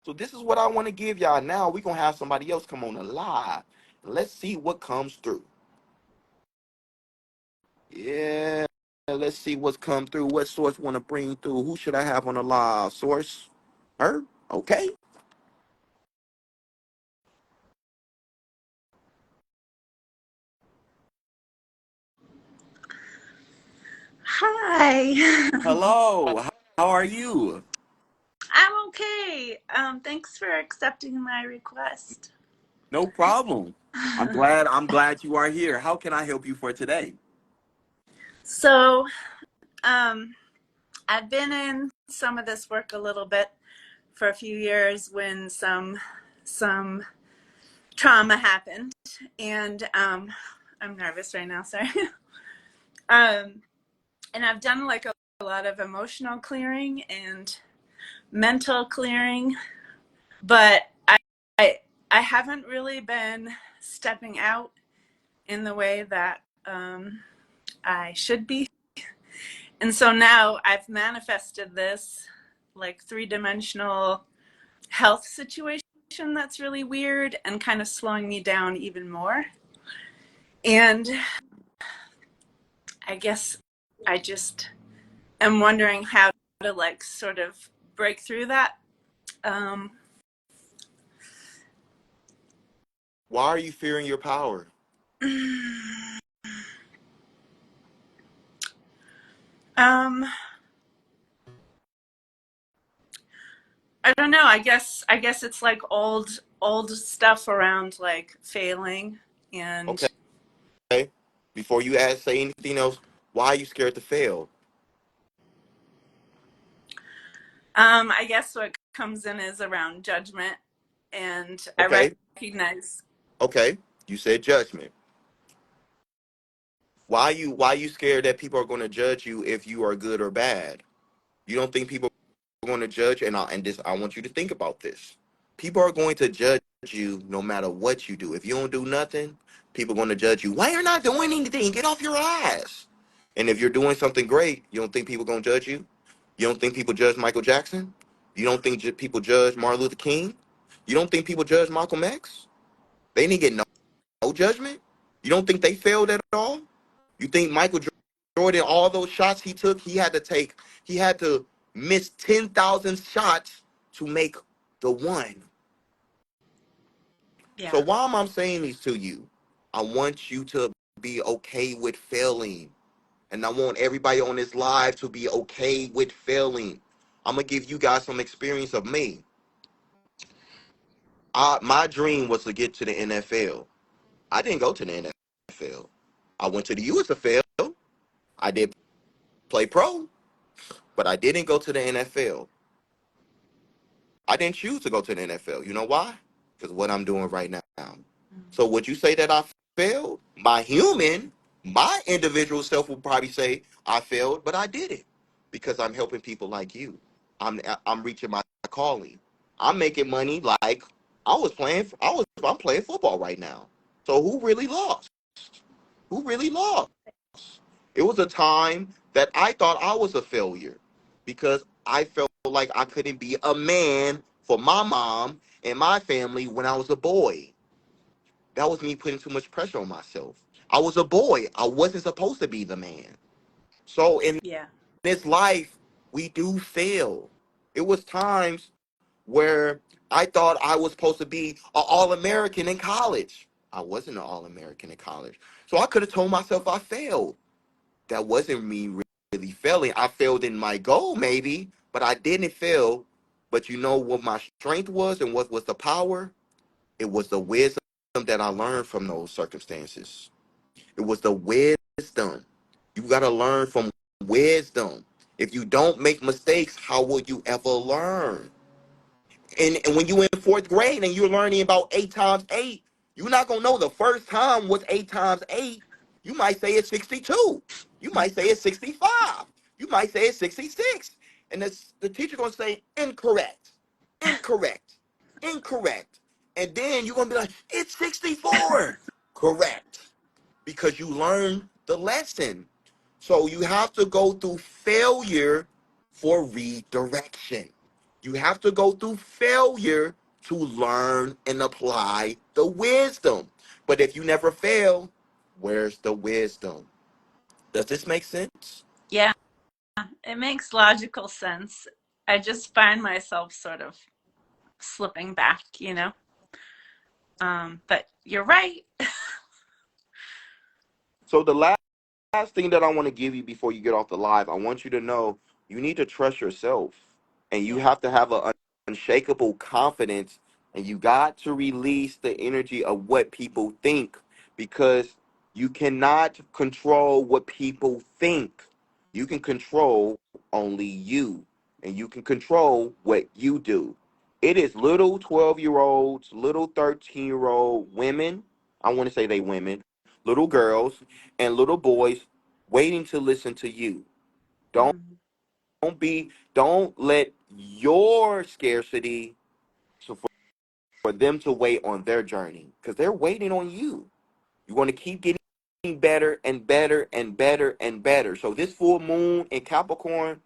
So this is what I want to give y'all now. We're going to have somebody else come on the live. Let's see what comes through. Yeah, let's see what's come through. What source want to bring through? Who should I have on the live? Source? Her? Okay. Hi. Hello. How are you? I'm okay. Thanks for accepting my request. No problem. I'm glad you are here. How can I help you for today? So, I've been in some of this work a little bit for a few years when some trauma happened, and I'm nervous right now. Sorry. And I've done like a lot of emotional clearing and mental clearing, but I I haven't really been stepping out in the way that I should be. And so now I've manifested this like three-dimensional health situation that's really weird and kind of slowing me down even more. And I guess I just am wondering how to like sort of break through that. Why are you fearing your power? I don't know. I guess it's like old stuff around like failing and Okay. Before you say anything else, why are you scared to fail? I guess what comes in is around judgment, and I Okay. recognize. Okay. You said judgment. Why you scared that people are going to judge you if you are good or bad? You don't think people are going to judge? I want you to think about this. People are going to judge you no matter what you do. If you don't do nothing, people are going to judge you. Why you're not doing anything? Get off your ass. And if you're doing something great, you don't think people going to judge you? You don't think people judge Michael Jackson? You don't think people judge Martin Luther King? You don't think people judge Malcolm X? They didn't get no judgment? You don't think they failed at all? You think Michael Jordan, all those shots he took, he had to miss 10,000 shots to make the one. So Yeah. why am I saying these to you? I want you to be okay with failing. And I want everybody on this live to be okay with failing. I'm going to give you guys some experience of me. My dream was to get to the NFL. I didn't go to the NFL. I went to the USFL. I did play pro, but I didn't go to the NFL. I didn't choose to go to the NFL. You know why? Because what I'm doing right now. So would you say that I failed? My individual self will probably say I failed, but I did it because I'm helping people like you. I'm reaching my calling. I'm making money like I'm playing football right now. So who really lost? Who really lost? It was a time that I thought I was a failure because I felt like I couldn't be a man for my mom and my family when I was a boy. That was me putting too much pressure on myself. I was a boy. I wasn't supposed to be the man. So in Yeah. this life, we do fail. It was times where I thought I was supposed to be an All-American in college. I wasn't an All-American in college. So I could have told myself I failed. That wasn't me really failing. I failed in my goal, maybe, but I didn't fail. But you know what my strength was and what was the power? It was the wisdom that I learned from those circumstances. It was the wisdom. You got to learn from wisdom. If you don't make mistakes, how will you ever learn? And when you in fourth grade and you're learning about 8 times 8, you're not gonna know the first time was 8 times 8. You might say it's 62. You might say it's 65. You might say it's 66. And the teacher gonna say incorrect, incorrect, incorrect. And then you're gonna be like, it's 64. Correct. Because you learned the lesson. So you have to go through failure for redirection. You have to go through failure to learn and apply the wisdom. But if you never fail, where's the wisdom? Does this make sense? Yeah. It makes logical sense. I just find myself sort of slipping back. But you're right. So the last thing that I want to give you before you get off the live, I want you to know you need to trust yourself and you Yeah. have to have an unshakable confidence and you got to release the energy of what people think because you cannot control what people think. You can control only you and you can control what you do. It is little 12-year-olds, little 13-year-old women. I want to say they women, little girls and little boys waiting to listen to you. Don't Mm. don't let your scarcity so for them to wait on their journey because they're waiting on you. You want to keep getting better and better and better and better. So this full moon in Capricorn,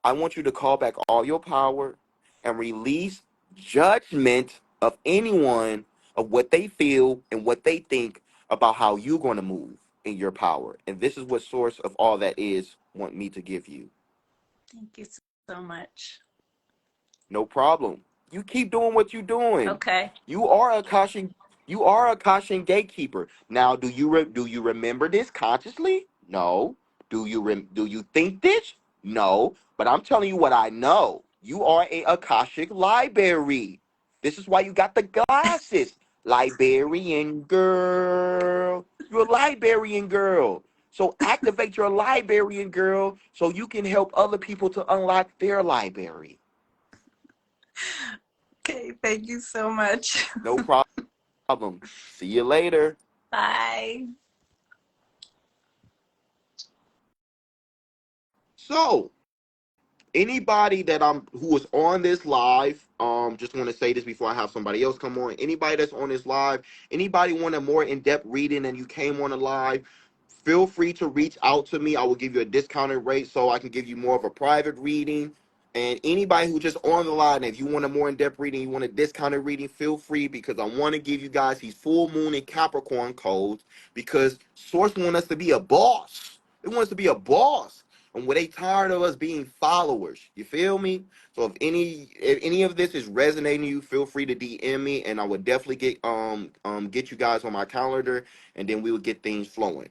I want you to call back all your power and release judgment of anyone of what they feel and what they think about how you're going to move in your power. And this is what source of all that is want me to give you. Thank you so much. No problem. You keep doing what you're doing. Okay. You are a caution. You are a caution gatekeeper. Now, do you remember this consciously? No. Do you think this? No. But I'm telling you what I know. You are a Akashic library. This is why you got the glasses, librarian girl. You're a librarian girl. So activate your librarian girl so you can help other people to unlock their library. Okay, thank you so much. No problem. See you later. Bye. So, anybody that who is on this live, just want to say this before I have somebody else come on. Anybody that's on this live, anybody want a more in-depth reading and you came on the live, feel free to reach out to me. I will give you a discounted rate so I can give you more of a private reading. And anybody who just on the line, if you want a more in-depth reading, you want a discounted reading, feel free, because I want to give you guys these full moon and Capricorn codes, because Source want us to be a boss. It wants to be a boss. And when they tired of us being followers, you feel me? So if any of this is resonating you, feel free to DM me, and I would definitely get you guys on my calendar, and then we will get things flowing.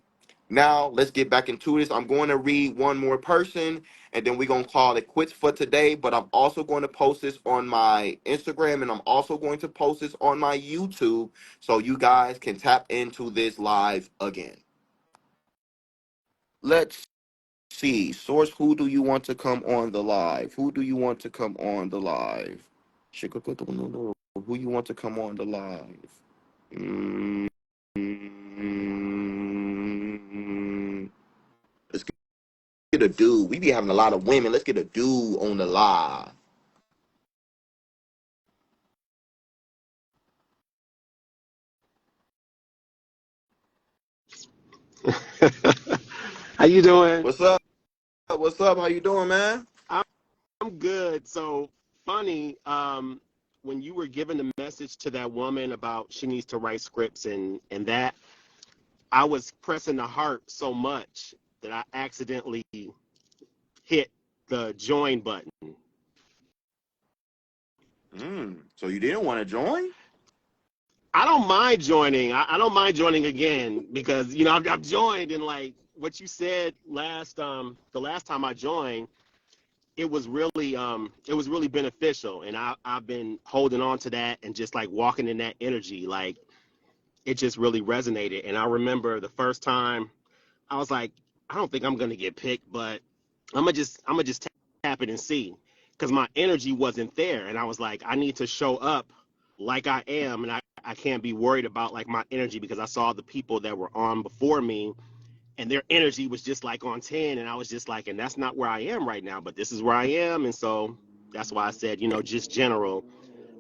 Now let's get back into this. I'm going to read one more person, and then we're gonna call it quits for today. But I'm also going to post this on my Instagram, and I'm also going to post this on my YouTube, so you guys can tap into this live again. Let's see. Source, who do you want to come on the live? Who do you want to come on the live? Who you want to come on the live? Mm, Let's get a dude. We be having a lot of women. Let's get a dude on the live. How you doing? What's up? What's up? How you doing, man? I'm good. So funny, when you were giving the message to that woman about she needs to write scripts and that, I was pressing the heart so much that I accidentally hit the join button. So you didn't want to join? I don't mind joining. I don't mind joining again because I've joined, and like what you said the last time I joined, it was really beneficial, and I've been holding on to that and just like walking in that energy. Like it just really resonated. And I remember the first time I was like, I don't think I'm gonna get picked, but I'm gonna just tap it and see, because my energy wasn't there, and I was like, I need to show up like I am, and I can't be worried about like my energy, because I saw the people that were on before me and their energy was just like on 10, and I was just like, and that's not where I am right now, but this is where I am. And so that's why I said, just general.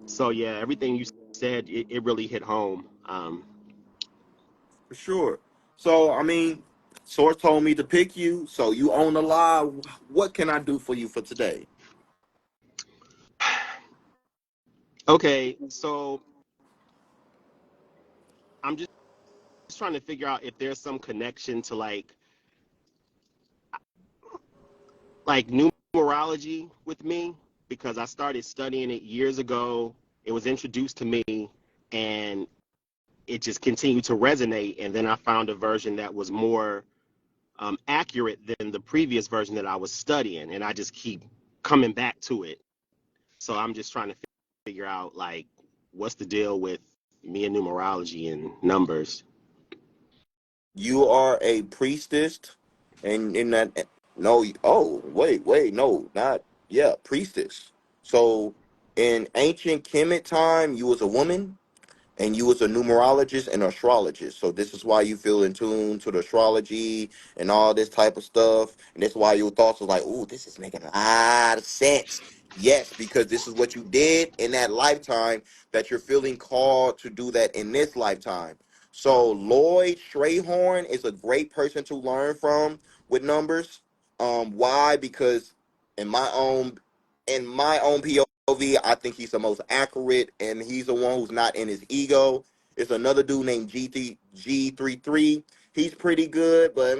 So yeah, everything you said, it really hit home. For sure. So, I mean, Source told me to pick you, so you own the live. What can I do for you for today? Okay, so I'm just trying to figure out if there's some connection to like numerology with me, because I started studying it years ago. It was introduced to me, and it just continued to resonate. And then I found a version that was more accurate than the previous version that I was studying, and I just keep coming back to it. So I'm just trying to figure out like what's the deal with me and numerology and numbers. You are a priestess, and in that, no, oh, wait, no, not, yeah, priestess. So, in ancient Kemet time, you was a woman, and you was a numerologist and astrologist. So this is why you feel in tune to the astrology and all this type of stuff. And that's why your thoughts was like, "Ooh, this is making a lot of sense." Yes, because this is what you did in that lifetime that you're feeling called to do that in this lifetime. So Lloyd Strayhorn is a great person to learn from with numbers. Why? Because in my own POV, I think he's the most accurate, and he's the one who's not in his ego. It's another dude named G33. He's pretty good, but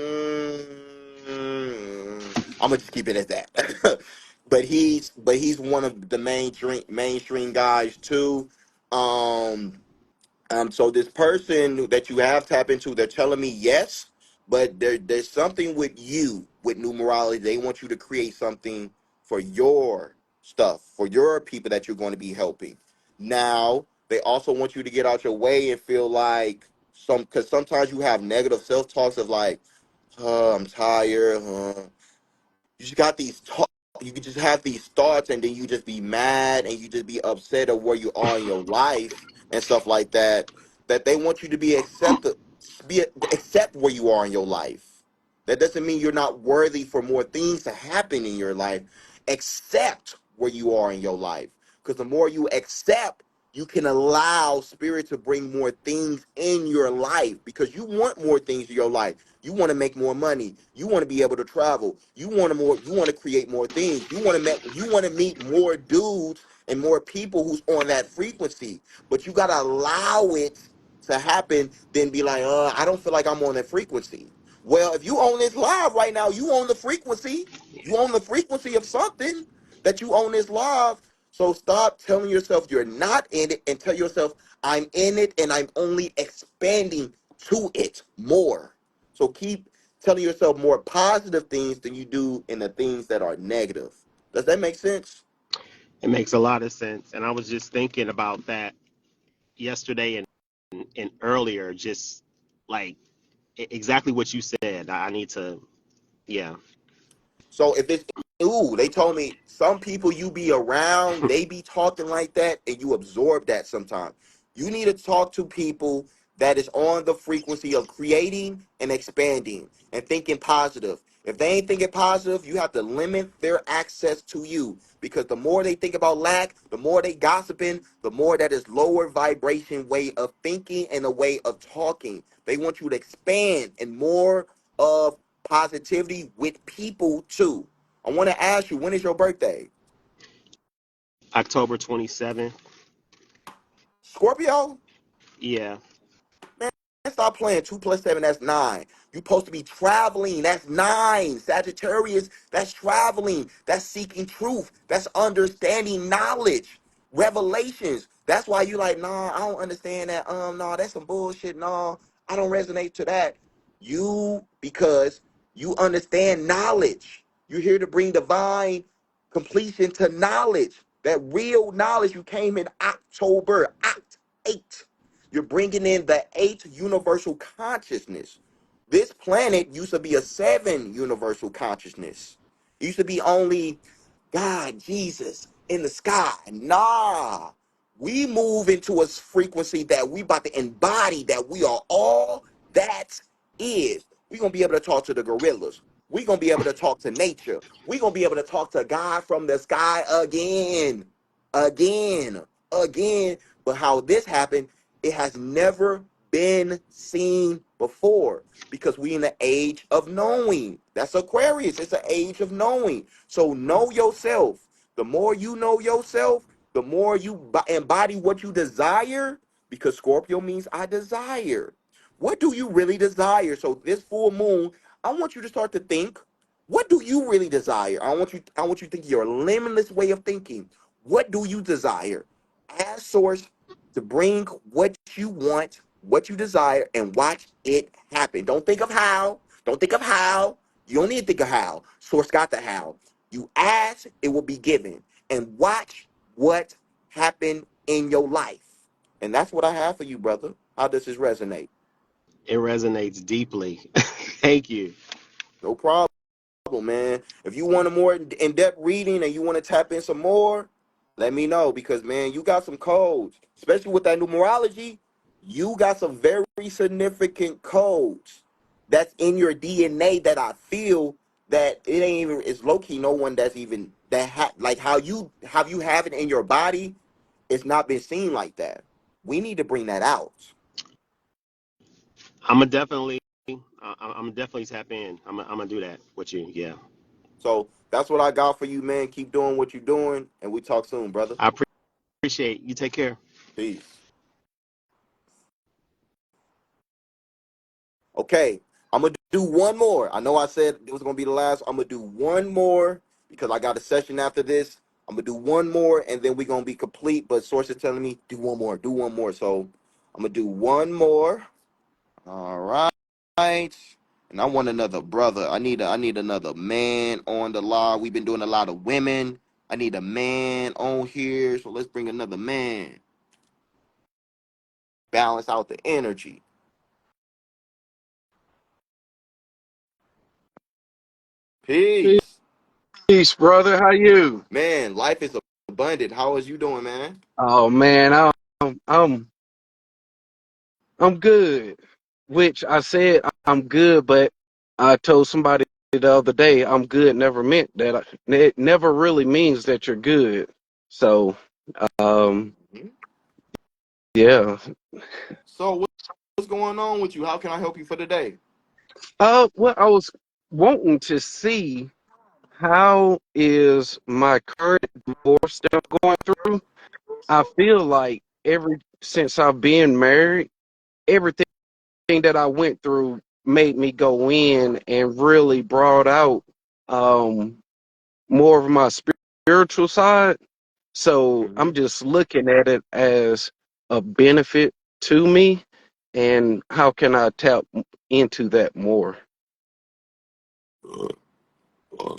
I'm gonna just keep it at that. But he's one of the mainstream guys too. Um, so this person that you have tapped into, they're telling me yes, but there's something with you with numerology. They want you to create something for your stuff, for your people that you're going to be helping. Now, they also want you to get out your way and feel like because sometimes you have negative self talks of like, I'm tired. You just got these you can just have these thoughts and then you just be mad and you just be upset of where you are in your life and stuff like that, that they want you to accept where you are in your life. That doesn't mean you're not worthy for more things to happen in your life. Accept where you are in your life, because the more you accept, you can allow spirit to bring more things in your life, because you want more things in your life. You want to make more money. You want to be able to travel. You want to create more things. You want to meet more dudes and more people who's on that frequency. But you got to allow it to happen, then be like, I don't feel like I'm on that frequency. Well, if you own this live right now, you own the frequency. You own the frequency of something that you own this live. So stop telling yourself you're not in it and tell yourself, I'm in it and I'm only expanding to it more. So keep telling yourself more positive things than you do in the things that are negative. Does that make sense? It makes a lot of sense. And I was just thinking about that yesterday and earlier, just like exactly what you said. I need to, yeah. So if it's they told me some people you be around, they be talking like that, and you absorb that sometimes. You need to talk to people that is on the frequency of creating and expanding and thinking positive. If they ain't thinking positive, you have to limit their access to you, because the more they think about lack, the more they gossiping, the more that is lower vibration way of thinking and a way of talking. They want you to expand and more of positivity with people too. I want to ask you, when is your birthday? October 27th. Scorpio? Yeah. Man, stop playing. 2 plus 7, that's 9. You supposed to be traveling. That's 9. Sagittarius, that's traveling. That's seeking truth. That's understanding knowledge. Revelations. That's why you like, nah, I don't understand that. Nah, that's some bullshit. Nah, I don't resonate to that. Because you understand knowledge. You're here to bring divine completion to knowledge. That real knowledge. You came in October, Oct 8. You're bringing in the 8th universal consciousness. This planet used to be a 7 universal consciousness. It used to be only God, Jesus in the sky. Nah. We move into a frequency that we about to embody, that we are all that is. We're going to be able to talk to the gorillas. We're going to be able to talk to nature. We're going to be able to talk to God from the sky again, again, again. But how this happened, it has never been seen before, because we in the age of knowing. That's Aquarius. It's an age of knowing. So know yourself. The more you know yourself, the more you embody what you desire, because Scorpio means I desire. What do you really desire? So this full moon, I want you to start to think, what do you really desire? I want you to think your limitless way of thinking. What do you desire? Ask source to bring what you want, what you desire, and watch it happen. Don't think of how. Don't think of how. You don't need to think of how. Source got the how. You ask, it will be given. And watch what happened in your life. And that's what I have for you, brother. How does this resonate? It resonates deeply. Thank you. No problem, man. If you want a more in-depth reading and you want to tap in some more, let me know, because man, you got some codes, especially with that numerology. You got some very significant codes that's in your DNA that I feel that it ain't even, it's low key no one that's even like how you have it in your body. It's not been seen like that. We need to bring that out. I'm gonna definitely, I'm definitely tap in. I'm gonna do that with you. Yeah. So that's what I got for you, man. Keep doing what you're doing, and we talk soon, brother. I appreciate you. Take care. Peace. Okay, I'm gonna do one more. I know I said it was gonna be the last. I'm gonna do one more because I got a session after this. I'm gonna do one more and then we're gonna be complete. But source is telling me do one more, do one more. So I'm gonna do one more. All right. And I want another brother. I need another man on the line. We've been doing a lot of women. I need a man on here. So let's bring another man. Balance out the energy. Peace. Peace, brother. How you? Man, life is abundant. How is you doing, man? Oh man, I'm good. Which I said I'm good, but I told somebody the other day I'm good never meant that. It never really means that you're good. So, um, Mhm. yeah. So what's going on with you? How can I help you for today? Well, I was wanting to see how is my current divorce that I'm going through. I feel like ever since I've been married, everything that I went through made me go in and really brought out um, more of my spiritual side. So I'm Mhm. just looking at it as a benefit to me, and how can I tap into that more? Uh, uh,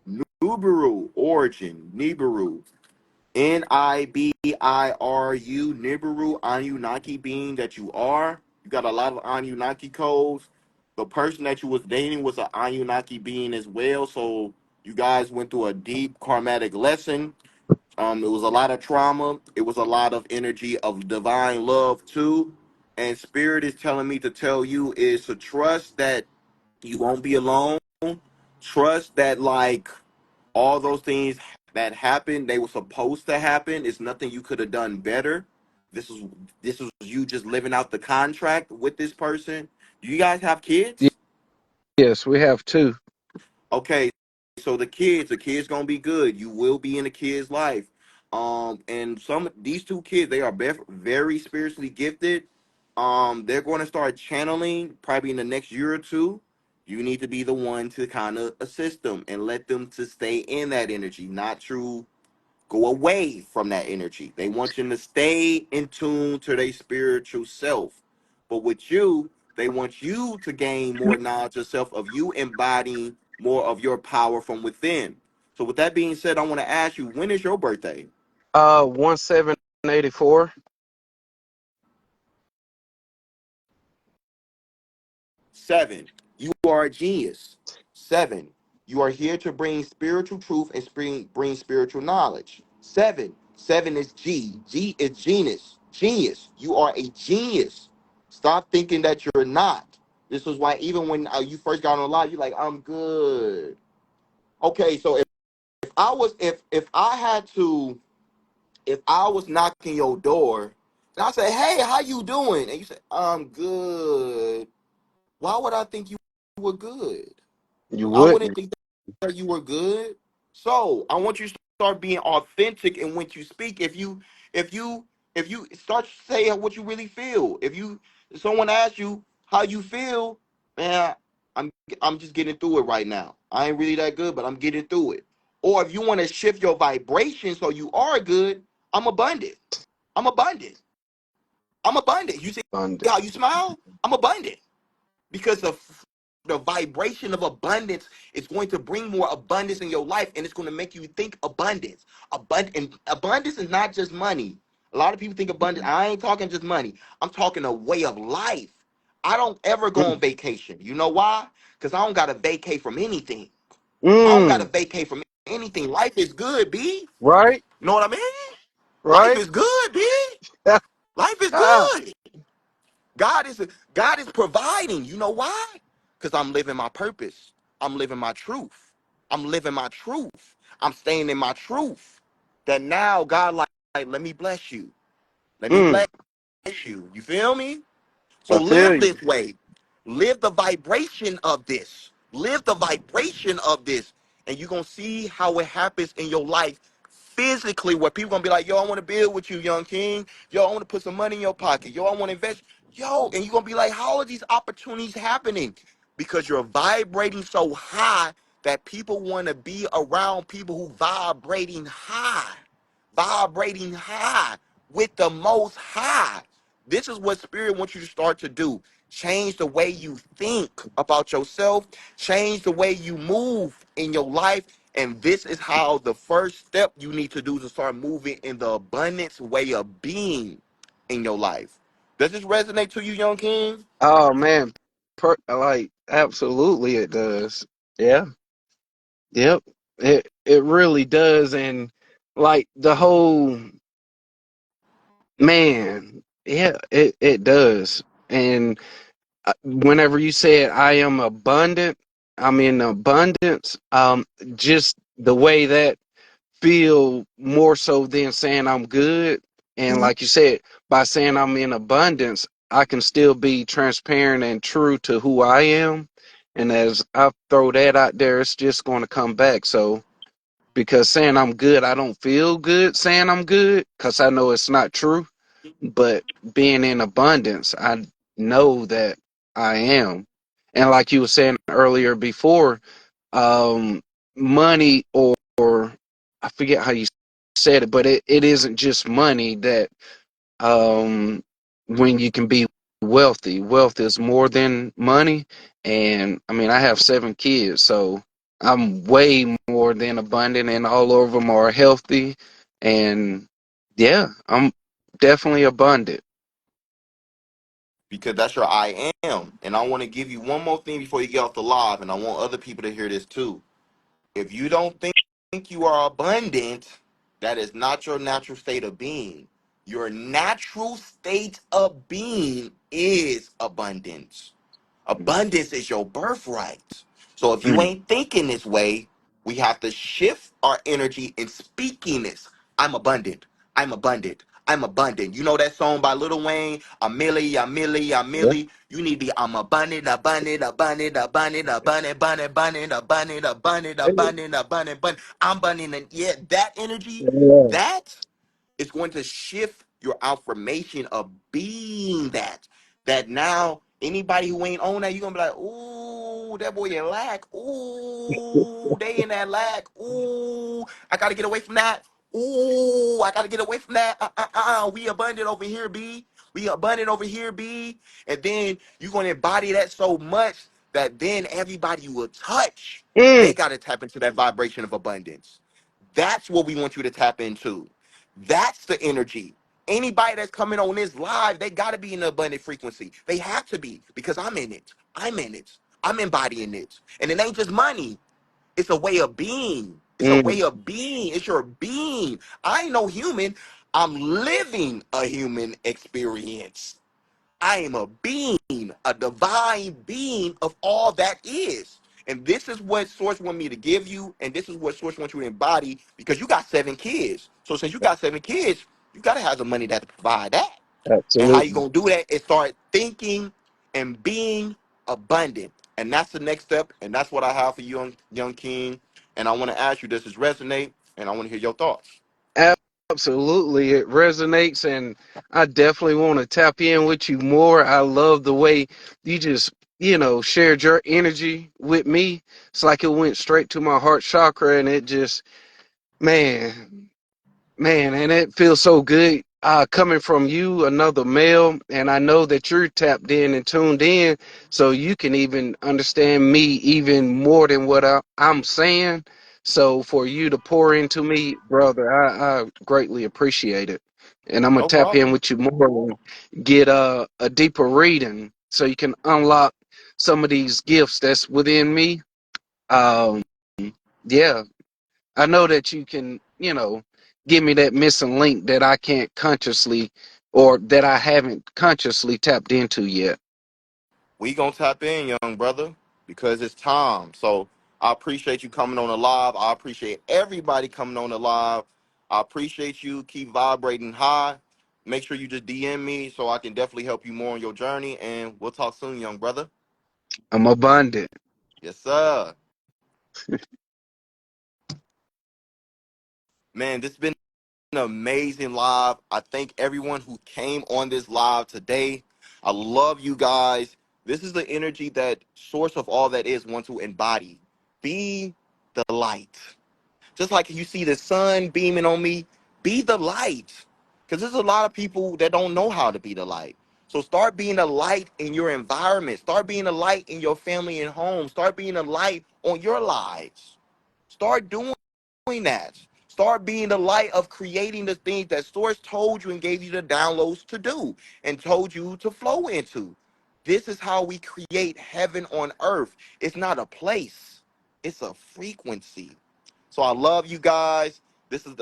Nibiru origin, Nibiru. Nibiru, Nibiru, Anunnaki being that you are. You got a lot of Anunnaki codes. The person that you was dating was an Anunnaki being as well. So you guys went through a deep karmatic lesson. It was a lot of trauma. It was a lot of energy of divine love too. And spirit is telling me to tell you is to trust that you won't be alone. Trust that like all those things that happened, they were supposed to happen. It's nothing you could have done better. This is this was you just living out the contract with this person. Do you guys have Y- kids? Yes, we have two. Okay, so the kids gonna be good. You will be in the kid's life. And some these two kids, they are very spiritually gifted. They're going to start channeling probably in the next year or two. You need to be the one to kind of assist them and let them to stay in that energy, not to go away from that energy. They want you to stay in tune to their spiritual self. But with you, they want you to gain more knowledge yourself of you embodying more of your power from within. So with that being said, I want to ask you, when is your birthday? 1784. 7, you are a genius. 7, you are here to bring spiritual truth and bring spiritual knowledge. 7, 7 is G. G is genius. Genius. You are a genius. Stop thinking that you're not. This was why even when you first got on live, you're like, I'm good. Okay, so if I was if I had to if I was knocking your door and I say, hey, how you doing? And you say, I'm good. Why would I think you were good? You I wouldn't wouldn't. think that you were good. So I want you to start being authentic in what you speak. If you if you start to say what you really feel. If someone asks you how you feel, man, I'm I'm just getting through it right now. I ain't really that good, but I'm getting through it. Or if you want to shift your vibration so you are good, I'm abundant. I'm abundant. I'm abundant. You see Abundant. how you smile? I'm abundant. Because the vibration of abundance is going to bring more abundance in your life, and it's going to make you think abundance. Abundance is not just money. A lot of people think abundance. I ain't talking just money. I'm talking a way of life. I don't ever go on Mm. vacation. You know why? Because I don't got to vacate from anything. I don't got to Mm. vacate from anything. Life is good, B. Right? You know what I mean? Life Right? is good, B. Life is Ah. good. God is providing. You know why? Because I'm living my purpose. I'm living my truth. I'm living my truth. I'm staying in my truth. That now God like let me bless you. Let me Mm. bless you. You feel me? So I feel live you. this way. Live the vibration of this. Live the vibration of this. And you're gonna see how it happens in your life physically, where people gonna be like, yo, I want to build with you, young king. Yo, I want to put some money in your pocket. Yo, I want to invest. Yo, and you're gonna be like, how are these opportunities happening? because you're vibrating so high that people want to be around people who vibrating high with the most high. This is what spirit wants you to start to do. Change the way you think about yourself, change the way you move in your life. And this is how the first step you need to do to start moving in the abundance way of being in your life. Does this resonate to you, young king? Oh man, like absolutely it does. Yeah, yep. It really does, and like the whole man, yeah, it does. And whenever you said I am abundant, I'm in abundance. Just the way that feel more so than saying I'm good. And like you said, by saying I'm in abundance, I can still be transparent and true to who I am. And as I throw that out there, it's just going to come back. So, because saying I'm good, I don't feel good saying I'm good because I know it's not true. But being in abundance, I know that I am. And like you were saying earlier before, um, money or I forget how you said it, but it isn't just money that um, when you can be wealthy, wealth is more than money. And I mean, I have 7 kids, so I'm way more than abundant, and all of them are healthy. And yeah, I'm definitely abundant. Because that's your I am. And I want to give you one more thing before you get off the live, and I want other people to hear this too. If you don't think you are abundant, that is not your natural state of being. Your natural state of being is abundance. Abundance is your birthright. So if you Mm, ain't thinking this way, we have to shift our energy in speaking this. I'm abundant. I'm abundant. I'm abundant. You know that song by Lil Wayne? A milli, a milli, a yeah. milli. You need to be I'm abundant, abundant, abundant, abundant, abundant, abundant, abundant, abundant, abundant, abundant, abundant, abundant. I'm abundant. And yeah, that energy, Yeah. that it's going to shift your affirmation of being that. That now anybody who ain't on that, you're gonna be like, ooh, that boy in lack. Ooh, they in that lack. Ooh, I gotta get away from that. Ooh, I gotta get away from that. We abundant over here, B. We abundant over here, B. And then you're gonna embody that so much that then everybody you will touch, they Mm, gotta tap into that vibration of abundance. That's what we want you to tap into. That's the energy. Anybody that's coming on this live, they got to be in the abundant frequency. They have to be because I'm in it. I'm in it. I'm embodying it. And it ain't just money. It's a way of being. It's a mm, way of being. It's your being. I ain't no human. I'm living a human experience. I am a being, a divine being of all that is. And this is what Source want me to give you, and this is what Source wants you to embody because you got 7 kids. So since you got 7 kids, you gotta have the money that to provide that. And how you absolutely. gonna do that is start thinking and being abundant. And that's the next step, and that's what I have for you, young king. And I want to ask you, does this resonate? And I want to hear your thoughts. Absolutely, it resonates, and I definitely want to tap in with you more. I love the way you just, shared your energy with me. It's like it went straight to my heart chakra, and it just, man, man, and it feels so good coming from you, another male, and I know that you're tapped in and tuned in, so you can even understand me even more than what I'm saying. So for you to pour into me, brother, I greatly appreciate it, and I'm gonna No tap in problem. with you more and get a deeper reading, so you can unlock some of these gifts that's within me. Um, yeah, I know that you can, give me that missing link that I can't consciously or that I haven't consciously tapped into yet. We gonna tap in, young brother, because it's time. So I appreciate you coming on the live. I appreciate everybody coming on the live. I appreciate you. Keep vibrating high. Make sure you just DM me so I can definitely help you more on your journey. And we'll talk soon, young brother. I'm abundant. Yes, sir. Man, this has been an amazing live. I thank everyone who came on this live today. I love you guys. This is the energy that source of all that is want to embody. Be the light. Just like you see the sun beaming on me, be the light. Because there's a lot of people that don't know how to be the light. So start being a light in your environment. Start being a light in your family and home. Start being a light on your lives. Start doing that. Start being the light of creating the things that Source told you and gave you the downloads to do and told you to flow into. This is how we create heaven on earth. It's not a place, it's a frequency. So I love you guys. This is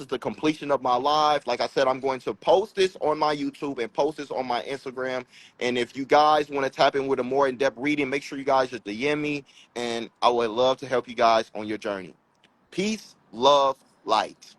the completion of my live. Like I said, I'm going to post this on my YouTube and post this on my Instagram. And if you guys want to tap in with a more in-depth reading, make sure you guys just DM me, and I would love to help you guys on your journey. Peace, love, light.